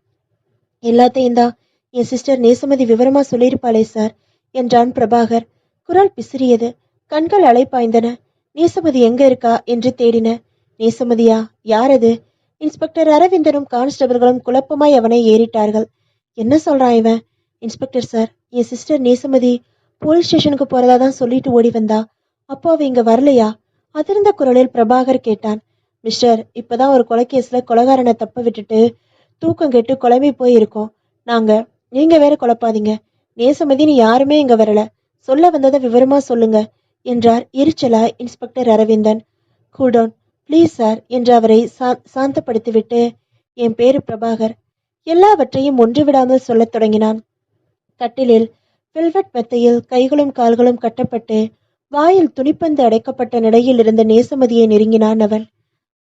எல்லாத்தையும் தான் என் சிஸ்டர் நேசமதி விவரமா சொல்லியிருப்பாளே சார் என்றான் பிரபாகர். குரல் பிசிறியது. கண்கள் அலைப்பாய்ந்தன. நேசமதி எங்க இருக்கா என்று தேடின. நேசமதியா? யார் அது? இன்ஸ்பெக்டர் அரவிந்தனும் கான்ஸ்டபிள்களும் குழப்பமாய் அவனை ஏறிட்டார்கள். என்ன சொல்றான் இவன்? இன்ஸ்பெக்டர் சார், என் சிஸ்டர் நேசமதி போலீஸ் ஸ்டேஷனுக்கு போறதா தான் சொல்லிட்டு ஓடி வந்தா. அப்போ அவ இங்க வரலையா? அதிர்ந்த குரலில் பிரபாகர் கேட்டான். மிஸ்டர், இப்பதான் ஒரு கொலைகேஸ்ல கொலைகாரனை தப்ப விட்டுட்டு தூக்கம் கெட்டு குழம்பி போய் இருக்கோம் நாங்க. நீங்க வேற குழப்பாதீங்க. நேசமதின்னு யாருமே இங்க வரல. சொல்ல வந்ததை விவரமா சொல்லுங்க என்றார் எரிச்சலா inspector Aravindan. Cool down please sir என்று அவரை சாந்தப்படுத்திவிட்டு, என் பேரு பிரபாகர், எல்லாவற்றையும் ஒன்று விடாமல் சொல்லத் தொடங்கினான். கட்டிலில் வெல்வெட் மெத்தையில் கைகளும் கால்களும் கட்டப்பட்டு வாயில் துணிப்பந்து அடைக்கப்பட்ட நிலையில் இருந்த நேசமதியை நெருங்கினான் அவன்.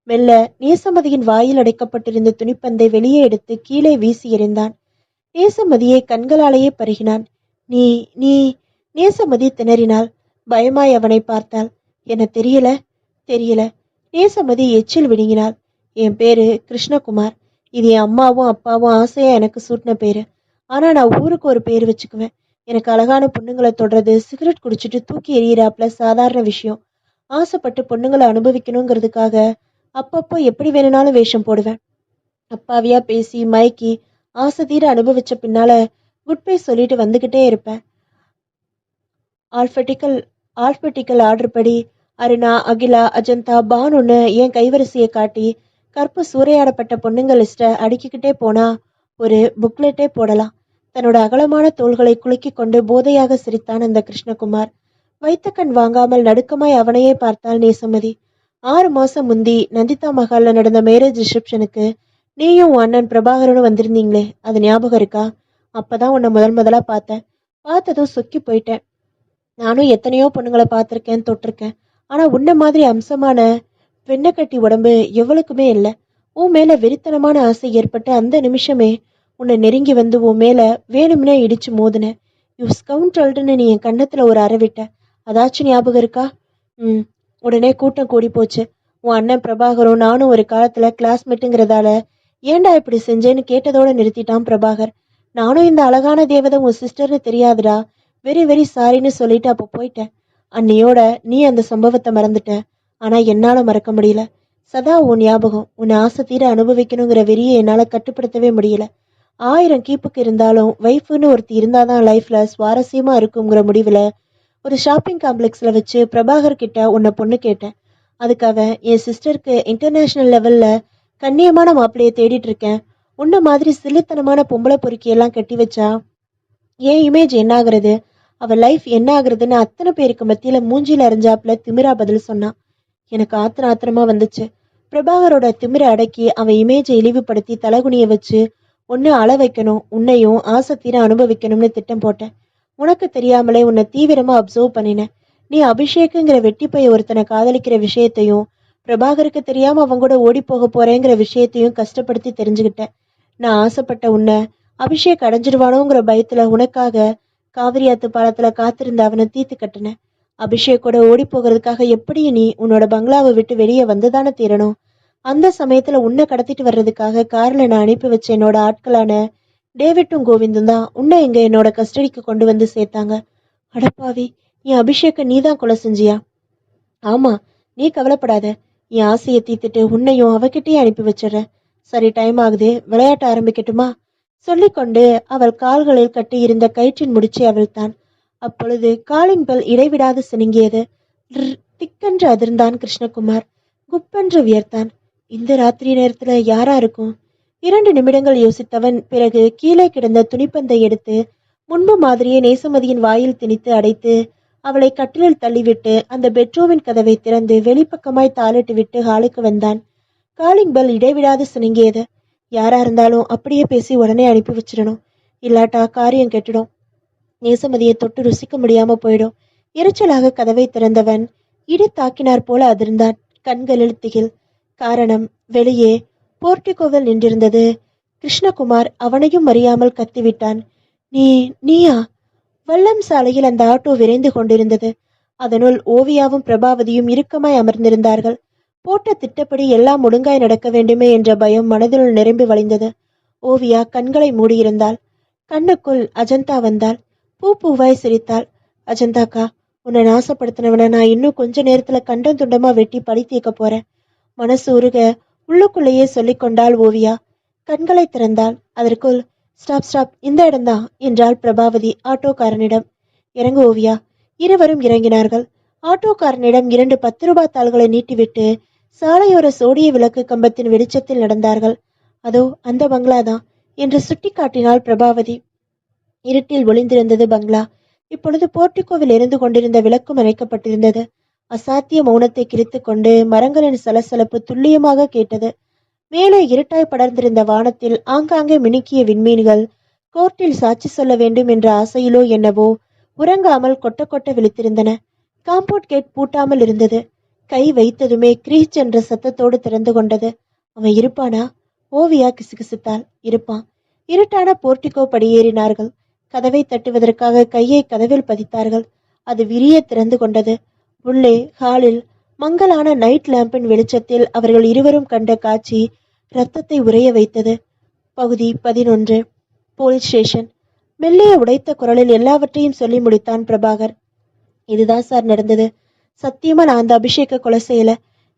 மெல்ல நேசமதியின் வாயில் அடைக்கப்பட்டிருந்த துணிப்பந்தை வெளியே எடுத்து கீழே வீசி எறிந்தான். நேசமதியை கண்களாலேயே பருகினான். நீ நீ நேசமதி திணறினாள். பயமாய் அவனை பார்த்தாள். என்ன தெரியல? தெரியல. நேசமதி எச்சில் விழுங்கினாள். என் பேரு கிருஷ்ணகுமார். இது என் அம்மாவும் அப்பாவும் ஆசையா எனக்கு சூட்டின பேரு. ஆனா நான் ஊருக்கு ஒரு பேர் வச்சுக்குவேன். எனக்கு அழகான பொண்ணுங்களை தொடுறது, சிகரெட் குடிச்சிட்டு தூக்கி எறிகிறாப்புல சாதாரண விஷயம். ஆசைப்பட்டு பொண்ணுங்களை அனுபவிக்கணுங்கிறதுக்காக அப்பப்போ எப்படி வேணும்னாலும் வேஷம் போடுவேன். அப்பாவியா பேசி மயக்கி ஆசை தீர அனுபவிச்ச பின்னால குட் பை சொல்லிட்டு வந்துகிட்டே இருப்பேன். ஆல்பபெட்டிக்கல் ஆர்டர் படி அருணா, அகிலா, அஜந்தா, பானுன்னு என் கைவரிசையை காட்டி கற்பு சூறையாடப்பட்ட பொண்ணுங்க லிஸ்ட்டை அடுக்கிக்கிட்டே போனா ஒரு புக்லெட்டே போடலாம். தன்னோட அகலமான தோள்களை குலுக்கிக் கொண்டு போதையாக சிரித்தான் அந்த கிருஷ்ணகுமார். வைத்த கண் வாங்காமல் நடுக்கமாய் அவனையே பார்த்தாள் நேசமதி. 6 மாசம் முந்தி நந்திதா மஹால்ல நடந்த மேரேஜ் ரிசப்ஷனுக்கு நீயும் உன் அண்ணன் பிரபாகரனும் வந்திருந்தீங்களே, அது ஞாபகம் இருக்கா? அப்பதான் உன்னை முதலா பார்த்தேன். பார்த்ததும் சொக்கி போயிட்டேன். நானும் எத்தனையோ பொண்ணுங்களை பார்த்துருக்கேன், தொட்டிருக்கேன். ஆனா உன்ன மாதிரி அம்சமான வெண்ணக்கட்டி உடம்பு எவ்வளவுக்குமே இல்லை. உன் மேல வெறித்தனமான ஆசை ஏற்பட்டு அந்த நிமிஷமே உன்னை நெருங்கி வந்து உன் மேல வேணும்னே இடிச்சு மோதினேன். யூ ஸ்கவுண்டல்டுன்னு நீ என் கன்னத்துல ஒரு அறை விட்ட. அதாச்சும் ஞாபகம் இருக்கா? ம். உடனே கூட்டம் கூடி போச்சு. உன் அண்ணன் பிரபாகரும் நானும் ஒரு காலத்துல கிளாஸ்மேட்டுங்கிறதால ஏன்டா இப்படி செஞ்சேன்னு கேட்டதோட நிறுத்திட்டான் பிரபாகர். நானும் இந்த அழகான தேவதை உன் சிஸ்டர்னு தெரியாதுடா, வெரி வெரி சாரின்னு சொல்லிட்டு அப்போ போயிட்டேன். அன்னையோட நீ அந்த சம்பவத்தை மறந்துட்ட. ஆனா என்னால மறக்க முடியல. சதா உன் ஞாபகம். உன்னை ஆசை தீர அனுபவிக்கணுங்கிற வெறியை என்னால கட்டுப்படுத்தவே முடியல. 1000 கீப்புக்கு இருந்தாலும் வைஃப்னு ஒருத்தி இருந்தாதான் லைஃப்ல சுவாரஸ்யமா இருக்குங்கிற முடிவுல ஒரு ஷாப்பிங் காம்ப்ளெக்ஸ்ல வச்சு பிரபாகர் கிட்ட உன்னை பொண்ணு கேட்டேன். அதுக்கு அவன் என் சிஸ்டருக்கு இன்டர்நேஷனல் லெவல்ல கண்ணியமான மாப்பிள்ளையை தேடிட்டு இருக்கேன். உன்ன மாதிரி சில்லித்தனமான பொம்பளை பொறுக்கியெல்லாம் கட்டி வச்சா என் இமேஜ் என்ன ஆகுறது, அவ லைஃப் என்ன ஆகுறதுன்னு அத்தனை பேருக்கு மத்தியில மூஞ்சில அரைஞ்சாப்புல திமிரா பதில் சொன்னான். எனக்கு ஆத்திரமா வந்துச்சு. பிரபாகரோட திமிர அடக்கி அவன் இமேஜை இழிவுபடுத்தி தலகுனிய வச்சு ஒன்னு அள வைக்கணும், உன்னையும் ஆசை தீர அனுபவிக்கணும்னு திட்டம் போட்டேன். உனக்கு தெரியாமலே உன்னை தீவிரமா அப்சர்வ் பண்ணினேன். நீ அபிஷேக்குங்கிற வெட்டிப்பைய ஒருத்தனை காதலிக்கிற விஷயத்தையும் பிரபாகருக்கு தெரியாம அவங்க கூட ஓடி போக போறேங்கிற விஷயத்தையும் கஷ்டப்படுத்தி தெரிஞ்சுக்கிட்டேன். நான் ஆசைப்பட்ட உன்னை அபிஷேக் அடைஞ்சிடுவானோங்கிற பயத்துல உனக்காக காவிரியாத்து பாலத்துல காத்திருந்த அவனை தீத்து கட்டினேன். அபிஷேக்கோட ஓடி போகிறதுக்காக எப்படியும் நீ உன்னோட பங்களாவை விட்டு வெளியே வந்துதானே தீரணும். அந்த சமயத்துல உன்னை கடத்திட்டு வர்றதுக்காக கார்ல நான் அனுப்பி வச்ச என்னோட ஆட்களான டேவிட்டும் கோவிந்தும் தான் உன்னை இங்க என்னோட கஸ்டடிக்கு கொண்டு வந்து சேர்த்தாங்க. அடப்பாவி, என் அபிஷேக்க நீ தான் கொலை செஞ்சியா? ஆமா, நீ கவலைப்படாத. என் ஆசையை தீத்துட்டு உன்னையும் அவகிட்டயே அனுப்பி வச்சிடறேன். சரி, டைம் ஆகுது, விளையாட்ட ஆரம்பிக்கட்டுமா? சொல்லிக்கொண்டு அவள் கால்களில் கட்டி இருந்த கயிற்றின் முடிச்சை அவிழ்த்தான். அப்பொழுது காலிங் பெல் இடைவிடாது சினுங்கியது. திக்கென்று அதிர்ந்தான் கிருஷ்ணகுமார். குப்பென்று வியர்த்தான். இந்த ராத்திரி நேரத்துல யாரா இருக்கும்? 2 நிமிடங்கள் யோசித்தவன் பிறகு கீழே கிடந்த துணிப்பந்தை எடுத்து முன்பு மாதிரியே நேசமதியின் வாயில் திணித்து அடைத்து அவளை கட்டிலில் தள்ளிவிட்டு அந்த பெட்ரூமின் கதவை திறந்து வெளிப்பக்கமாய் தாளிட்டு விட்டு ஹாலுக்கு வந்தான். காலிங் பெல் இடைவிடாது சினுங்கியது. யாரா இருந்தாலும் அப்படியே பேசி உடனே அனுப்பி வச்சிடணும். இல்லாட்டா காரியம் கெட்டுடும். நேசமதியை தொட்டு ருசிக்க முடியாம போயிடும். எரிச்சலாக கதவை திறந்தவன் இடி தாக்கினார் போல அதிர்ந்தான். கண்களில் திகில். காரணம், வெளியே போர்ட்டிகோவில் நின்றிருந்தது கிருஷ்ணகுமார். அவனையும் அறியாமல் கத்திவிட்டான். நீயா? வல்லம் சாலையில் அந்த ஆட்டோ விரைந்து கொண்டிருந்தது. அதனுள் ஓவியாவும் பிரபாவதியும் இறுக்கமாய் அமர்ந்திருந்தார்கள். போட்ட திட்டப்படி எல்லாம் ஒழுங்காய் நடக்க வேண்டுமே என்ற பயம் மனதில் நிரம்பி வழிந்தது. ஓவியா கண்களை மூடியிருந்தாள். கண்ணுக்குள் அஜந்தா வந்தாள். பூவாய் சிரித்தாள். அஜந்தாக்கா, உன்னை நாசப்படுத்தினவனை நான் இன்னும் கொஞ்ச நேரத்துல கண்டம் துண்டமா வெட்டி பழி தீர்க்க போறேன். மனசு உருக உள்ளுக்குள்ளேயே சொல்லிக் கொண்டாள் ஓவியா. கண்களை திறந்தாள். அதற்குள் ஸ்டாப், இந்த இடம்தான் என்றாள் பிரபாவதி ஆட்டோக்காரனிடம். இறங்கு ஓவியா. இருவரும் இறங்கினார்கள். ஆட்டோக்காரனிடம் 2 10 ரூபாய் தாள்களை நீட்டிவிட்டு சாலையோர சோடிய விளக்கு கம்பத்தின் வெளிச்சத்தில் நடந்தார்கள். அதோ அந்த பங்களாதான் என்று சுட்டி காட்டினாள் பிரபாவதி. இருட்டில் ஒளிந்திருந்தது பங்களா. இப்பொழுது போர்ட்டிகோவில் எரிந்து கொண்டிருந்த விளக்கும் அணைக்கப்பட்டிருந்தது. அசாத்திய மௌனத்தை கிழித்து கொண்டு மரங்களின் சலசலப்பு துல்லியமாக கேட்டது. மேலே இருட்டாய் படர்ந்திருந்த வானத்தில் ஆங்காங்கே மினுக்கிய விண்மீன்கள் கோர்ட்டில் சாட்சி சொல்ல வேண்டும் என்ற ஆசையிலோ என்னவோ உறங்காமல் கொட்ட விழித்திருந்தன. காம்பவுண்ட் கேட் பூட்டாமல் இருந்தது. கை வைத்ததுமே கிரீச் என்ற சத்தத்தோடு திறந்து கொண்டது. அவன் இருப்பானா? ஓவியா கிசுகிசுத்தாள். இருப்பான். இருட்டான போர்ட்டிகோ படியேறினார்கள். கதவை தட்டுவதற்காக கையை கதவில் பதித்தார்கள். அது விரிய திறந்து கொண்டது. உள்ளே ஹாலில் மங்கலான நைட் லேம்பின் வெளிச்சத்தில் அவர்கள் இருவரும் கண்ட காட்சி இரத்தத்தை உறைய வைத்தது. பகுதி 11. Police station. மெல்லிய உடைத்த குரலில் எல்லாவற்றையும் சொல்லி முடித்தான் பிரபாகர். இதுதான் சார் நடந்தது. சத்தியமா நான் அந்த அபிஷேக கொலை செய்யல.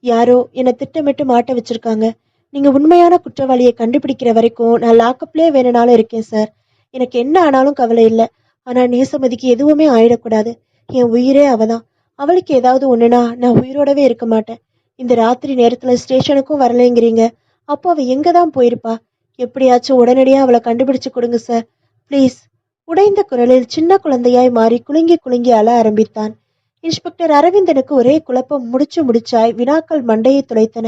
யாரோ என்னை திட்டமிட்டு மாட்ட வச்சிருக்காங்க. நீங்க உண்மையான குற்றவாளியை கண்டுபிடிக்கிற வரைக்கும் நான் லாக்கப்லேயே வேணும்னாலும் இருக்கேன் சார். எனக்கு என்ன ஆனாலும் கவலை இல்லை. ஆனா நேசமதிக்கு எதுவுமே ஆயிடக்கூடாது. என் உயிரே அவதான். அவளுக்கு ஏதாவது ஒண்ணுனா நான் உயிரோடவே இருக்க மாட்டேன். இந்த ராத்திரி நேரத்துல ஸ்டேஷனுக்கும் வரலைங்கிறீங்க. அப்போ அவ எங்க தான் போயிருப்பா? எப்படியாச்சும் உடனடியா அவளை கண்டுபிடிச்சு கொடுங்க சார், ப்ளீஸ். உடைந்த குரலில் சின்ன குழந்தையாய் மாறி குலுங்கி குலுங்கி அழ ஆரம்பித்தான். இன்ஸ்பெக்டர் அரவிந்தனுக்கு ஒரே குழப்பம் முடிச்சாய் வினாக்கள் மண்டையை துளைத்தன.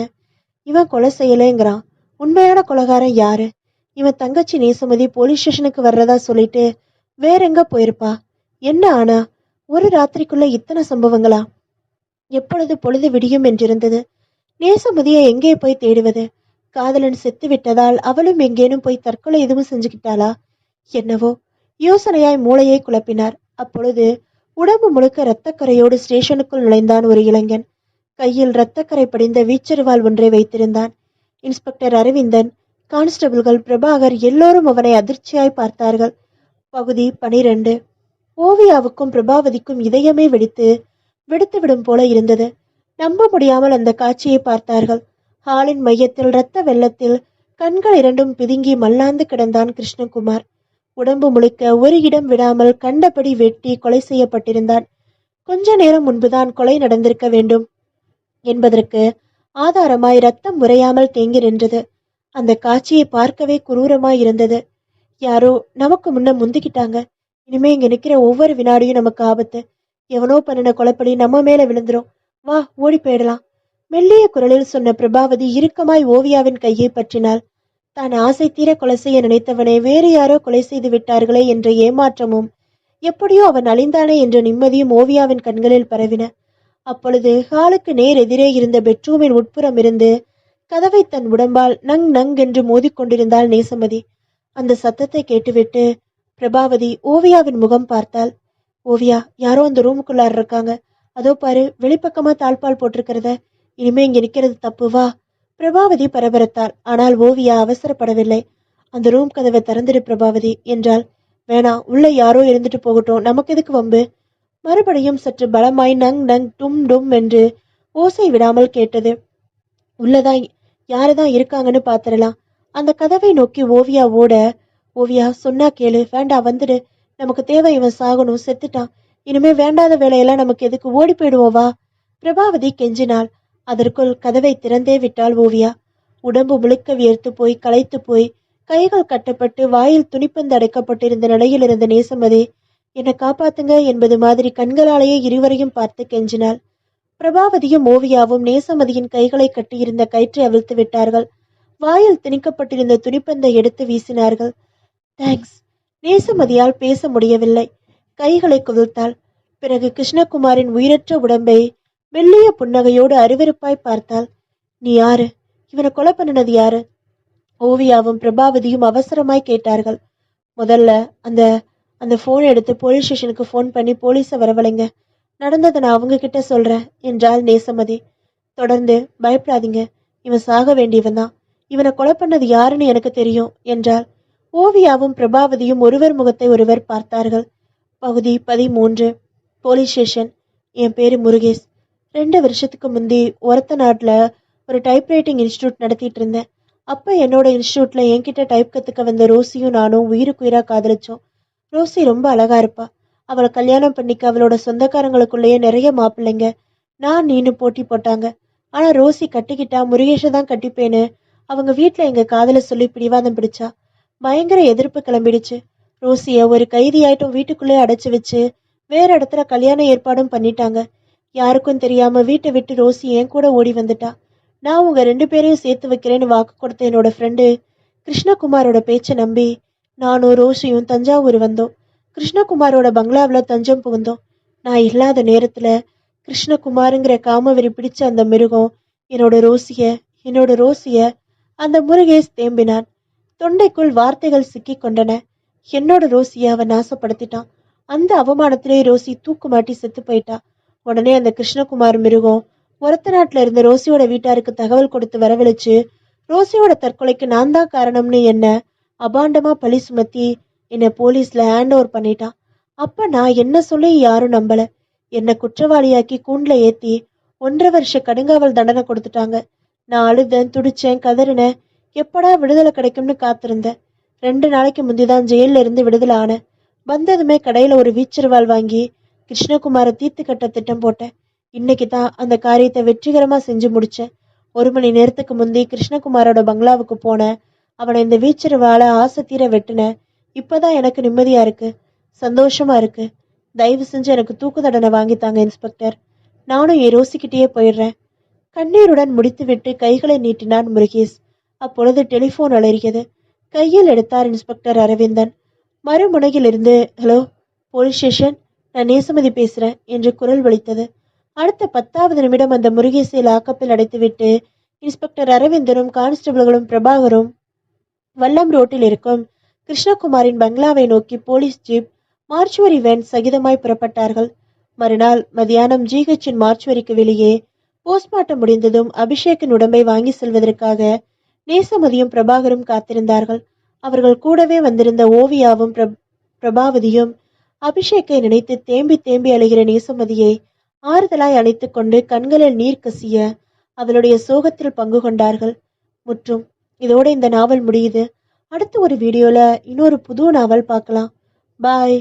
இவன் கொலை செய்யலைங்கிறான். உண்மையான கொலைகாரன் யாரு? இவன் தங்கச்சி நேசமதி போலீஸ் ஸ்டேஷனுக்கு வர்றதா சொல்லிட்டு வேற எங்க போயிருப்பா? என்ன ஆனா? ஒரு ராத்திரிக்குள்ள இத்தனை சம்பவங்களா? எப்பொழுது பொழுது விடியும் என்றிருந்தது. நேசமதியை எங்கே போய் தேடுவது? காதலன் செத்து விட்டதால் அவளும் எங்கேனும் போய் தற்கொலை எதுவும் செஞ்சுக்கிட்டாளா? என்னவோ யோசனையாய் மூளையை குழப்பினார். அப்பொழுது உடம்பு முழுக்க இரத்தக்கரையோடு ஸ்டேஷனுக்குள் நுழைந்தான் ஒரு இளைஞன். கையில் இரத்தக்கரை படிந்த வீச்சருவாள் ஒன்றை வைத்திருந்தான். இன்ஸ்பெக்டர் அரவிந்தன், கான்ஸ்டபிள்கள், பிரபாகர் எல்லோரும் அவனை அதிர்ச்சியாய் பார்த்தார்கள். பகுதி 12. ஓவியாவுக்கும் பிரபாவதிக்கும் இதயமே வெடித்துவிடும் போல இருந்தது. நம்ப முடியாமல் அந்த காட்சியை பார்த்தார்கள். ஹாலின் மையத்தில் இரத்த வெள்ளத்தில் கண்கள் இரண்டும் பிதுங்கி மல்லாந்து கிடந்தான் கிருஷ்ணகுமார். உடம்பு முழுக்க ஒரு இடம் விடாமல் கண்டபடி வெட்டி கொலை செய்யப்பட்டிருந்தான். கொஞ்ச நேரம் முன்புதான் கொலை நடந்திருக்க வேண்டும் என்பதற்கு ஆதாரமாய் ரத்தம் முறையாமல் தேங்கி நின்றது. அந்த காட்சியை பார்க்கவே குரூரமாய் இருந்தது. யாரோ நமக்கு முன்ன முந்திக்கிட்டாங்க. இனிமே இங்க நிக்கிற ஒவ்வொரு வினாடியும் நமக்கு ஆபத்து. எவனோ பண்ணின கொலைப்படி நம்ம மேல விழுந்துரும். வா, ஓடி போயிடலாம். மெல்லிய குரலில் சொன்ன பிரபாவதி இறுக்கமாய் ஓவியாவின் கையை பற்றினாள். தான் ஆசை தீர கொலை செய்ய நினைத்தவனை வேறு யாரோ கொலை செய்து விட்டார்களே என்ற ஏமாற்றமும், எப்படியோ அவன் அழிந்தானே என்ற நிம்மதியும் ஓவியாவின் கண்களில் பரவின. அப்பொழுது ஹாலுக்கு நேர் எதிரே இருந்த பெட்ரூமின் உட்புறம் இருந்து கதவை தன் உடம்பால் நங் நங் என்று மோதிக்கொண்டிருந்தாள் நேசமதி. அந்த சத்தத்தை கேட்டுவிட்டு பிரபாவதி ஓவியாவின் முகம் பார்த்தாள். ஓவியா, யாரோ அந்த ரூமுக்குள்ளார இருக்காங்க. அதோ பாரு, வெளிப்பக்கமா தாழ்பால் போட்டிருக்கிறத. இனிமே இங்க நிக்கிறது தப்பு, வா. பிரபாவதி பரபரத்தாள். ஆனால் ஓவியா அவசரப்படவில்லை. அந்த ரூம் கதவை திறந்துடு பிரபாவதி என்றாள். வேணா, உள்ள யாரோ இருந்துட்டு போகட்டும், நமக்கு எதுக்கு வம்பு? மறுபடியும் சற்று பலமாய் நங் நங் டும் டும் என்று ஓசை விடாமல் கேட்டது. உள்ளதான் யாருதான் இருக்காங்கன்னு பாத்திரலாம். அந்த கதவை நோக்கி ஓவியா ஓட, ஓவியா சொன்னா கேளு, வேண்டாம் வந்துடு. நமக்கு தேவை, இவன் சாகணும், செத்துட்டான். இனிமே வேண்டாத வேலையெல்லாம் நமக்கு எதுக்கு, ஓடி போயிடுவோம் வா. பிரபாவதி கெஞ்சினாள். அதற்குள் கதவை திறந்தே விட்டாள் ஓவியா. உடம்பு முழுக்க வியர்த்து போய் களைத்து போய் கைகள் கட்டப்பட்டு வாயில் துணிப்பந்து அடைக்கப்பட்டிருந்த நிலையில் இருந்த நேசமதி, என்னை காப்பாத்துங்க என்பது மாதிரி கண்களாலேயே இருவரையும் பார்த்து கெஞ்சினாள். பிரபாவதியும் ஓவியாவும் நேசமதியின் கைகளை கட்டியிருந்த கயிற்றை அவிழ்த்து விட்டார்கள். வாயில் திணிக்கப்பட்டிருந்த துணிப்பந்தை எடுத்து வீசினார்கள். தேங்க்ஸ். நேசமதியால் பேச முடியவில்லை. கைகளை குவித்தாள். பிறகு கிருஷ்ணகுமாரின் உயிரற்ற உடம்பை மெல்லிய புன்னகையோடு அருவருப்பாய் பார்த்தாள். நீ யாரு? இவனை கொலை பண்ணினது யாரு? ஓவியாவும் பிரபாவதியும் அவசரமாய் கேட்டார்கள். முதல்ல அந்த அந்த போன் எடுத்து போலீஸ் ஸ்டேஷனுக்கு போன் பண்ணி போலீஸை வரவழைங்க. நடந்ததை நான் அவங்க கிட்ட சொல்றேன் என்றாள் நேசமதி. தொடர்ந்து, பயப்படாதீங்க, இவன் சாக வேண்டியவன் தான். இவனை கொலை பண்ணது யாருன்னு எனக்கு தெரியும் என்றாள். ஓவியாவும் பிரபாவதியும் ஒருவர் முகத்தை ஒருவர் பார்த்தார்கள். பகுதி 13. Police station. என் பேரு முருகேஷ். 2 வருஷத்துக்கு முந்தி ஒரத்த நாட்டில் ஒரு டைப்ரைட்டிங் இன்ஸ்டியூட் நடத்திட்டு இருந்தேன். அப்போ என்னோட இன்ஸ்டியூட்ல என்கிட்ட டைப் கற்றுக்க வந்த ரோசியும் நானும் உயிருக்குயிராக காதலிச்சோம். ரோசி ரொம்ப அழகா இருப்பா. அவளை கல்யாணம் பண்ணிக்க அவளோட சொந்தக்காரங்களுக்குள்ளேயே நிறைய மாப்பிள்ளைங்க நான் நீனு போட்டி போட்டாங்க. ஆனால் ரோசி கட்டிக்கிட்டா முருகேஷை தான் கட்டிப்பேன்னு அவங்க வீட்டில் எங்கள் காதலை சொல்லி பிடிவாதம் பிடிச்சா. பயங்கர எதிர்ப்பு கிளம்பிடுச்சு. ரோசியை ஒரு கைதியாயிட்டும் வீட்டுக்குள்ளே அடைச்சி வச்சு வேற இடத்துல கல்யாண ஏற்பாடும் பண்ணிட்டாங்க. யாருக்கும் தெரியாம வீட்டை விட்டு ரோசி என் கூட ஓடி வந்துட்டா. நான் உங்க 2 பேரையும் சேர்த்து வைக்கிறேன்னு வாக்கு கொடுத்த என்னோட ஃப்ரெண்டு கிருஷ்ணகுமாரோட பேச்சை நம்பி நானும் ரோசியும் தஞ்சாவூர் வந்தோம். கிருஷ்ணகுமாரோட பங்களாவில் தஞ்சம் புகுந்தோம். நான் இல்லாத நேரத்துல கிருஷ்ணகுமாருங்கிற காமவெறி பிடிச்ச அந்த மிருகம் என்னோட ரோசிய அந்த முருகேஷ் தேம்பினான். தொண்டைக்குள் வார்த்தைகள் சிக்கி கொண்டன. என்னோட ரோசியை அவன் நாசப்படுத்திட்டான். அந்த அவமானத்திலே ரோசி தூக்கு மாட்டி செத்து போயிட்டா. உடனே அந்த கிருஷ்ணகுமார் மிருகம் ஒரத்த நாட்டுல இருந்த ரோசியோட வீட்டாருக்கு தகவல் கொடுத்து வரவழைச்சு ரோசியோட தற்கொலைக்கு நான் தான் காரணம்னு என்ன அபாண்டமா பழி சுமத்தி என்னை போலீஸ்ல ஹேண்ட் ஓவர் பண்ணிட்டான். அப்ப நான் என்ன சொல்லி யாரும் நம்பல. என்னை குற்றவாளியாக்கி கூண்டுல ஏத்தி 1.5 வருஷ கடுங்காவல் தண்டனை கொடுத்துட்டாங்க. நான் அழுதேன், துடிச்சேன், கதறினேன். எப்படா விடுதலை கிடைக்கும்னு காத்திருந்தேன். 2 நாளைக்கு முந்திதான் ஜெயில இருந்து விடுதலை ஆனேன். வந்ததுமே கடையில ஒரு வீச்சர்வாள் வாங்கி கிருஷ்ணகுமாரை தீர்த்து கட்ட திட்டம் போட்டேன். இன்னைக்கு தான் அந்த காரியத்தை வெற்றிகரமா செஞ்சு முடிச்சேன். 1 மணி நேரத்துக்கு முந்தி கிருஷ்ணகுமாரோட பங்களாவுக்கு போனேன். அவனை இந்த வீச்சிருவால ஆசை தீர வெட்டினேன். இப்பதான் எனக்கு நிம்மதியா இருக்கு, சந்தோஷமா இருக்கு. தயவு செஞ்சு எனக்கு தூக்கு தண்டனை வாங்கித்தாங்க இன்ஸ்பெக்டர். நானும் என் ரோசிக்கிட்டே போயிடுறேன். கண்ணீருடன் முடித்துவிட்டு கைகளை நீட்டினான் முருகேஷ். அப்பொழுது டெலிபோன் அலறியது. கையில் எடுத்தார் இன்ஸ்பெக்டர் அரவிந்தன். மறுமுனையில் இருந்து, ஹலோ, போலீஸ் ஸ்டேஷன், நான் நேசமதி பேசுறேன் என்று குரல் வலித்தது. அடுத்த 10வது நிமிடம் அந்த முருகேசை லாக்கப்பில் அடைத்துவிட்டு இன்ஸ்பெக்டர் அரவிந்தனும் கான்ஸ்டபிள்களும் பிரபாகரும் வல்லம் ரோட்டில் இருக்கும் கிருஷ்ணகுமாரின் பங்களாவை நோக்கி போலீஸ் ஜீப், மார்ச்சுவரி வேன் சகிதமாய் புறப்பட்டார்கள். மறுநாள் மதியானம் ஜிஹெச்சின் மார்ச்சுவரிக்கு வெளியே போஸ்ட்மார்ட்டம் முடிந்ததும் அபிஷேக்கின் உடம்பை வாங்கி செல்வதற்காக நேசமதியும் பிரபாகரும் காத்திருந்தார்கள். அவர்கள் கூடவே வந்திருந்த ஓவியாவும் பிரபாவதியும் அபிஷேக்கை நினைத்து தேம்பி தேம்பி அழுகிற நேசமதியை ஆறுதலாய் அணைத்துக் கொண்டு கண்களில் நீர் கசிய அவளுடைய சோகத்தில் பங்கு கொண்டார்கள். முற்றும். இதோட இந்த நாவல் முடியுது. அடுத்த ஒரு வீடியோல இன்னொரு புது நாவல் பார்க்கலாம். பாய்.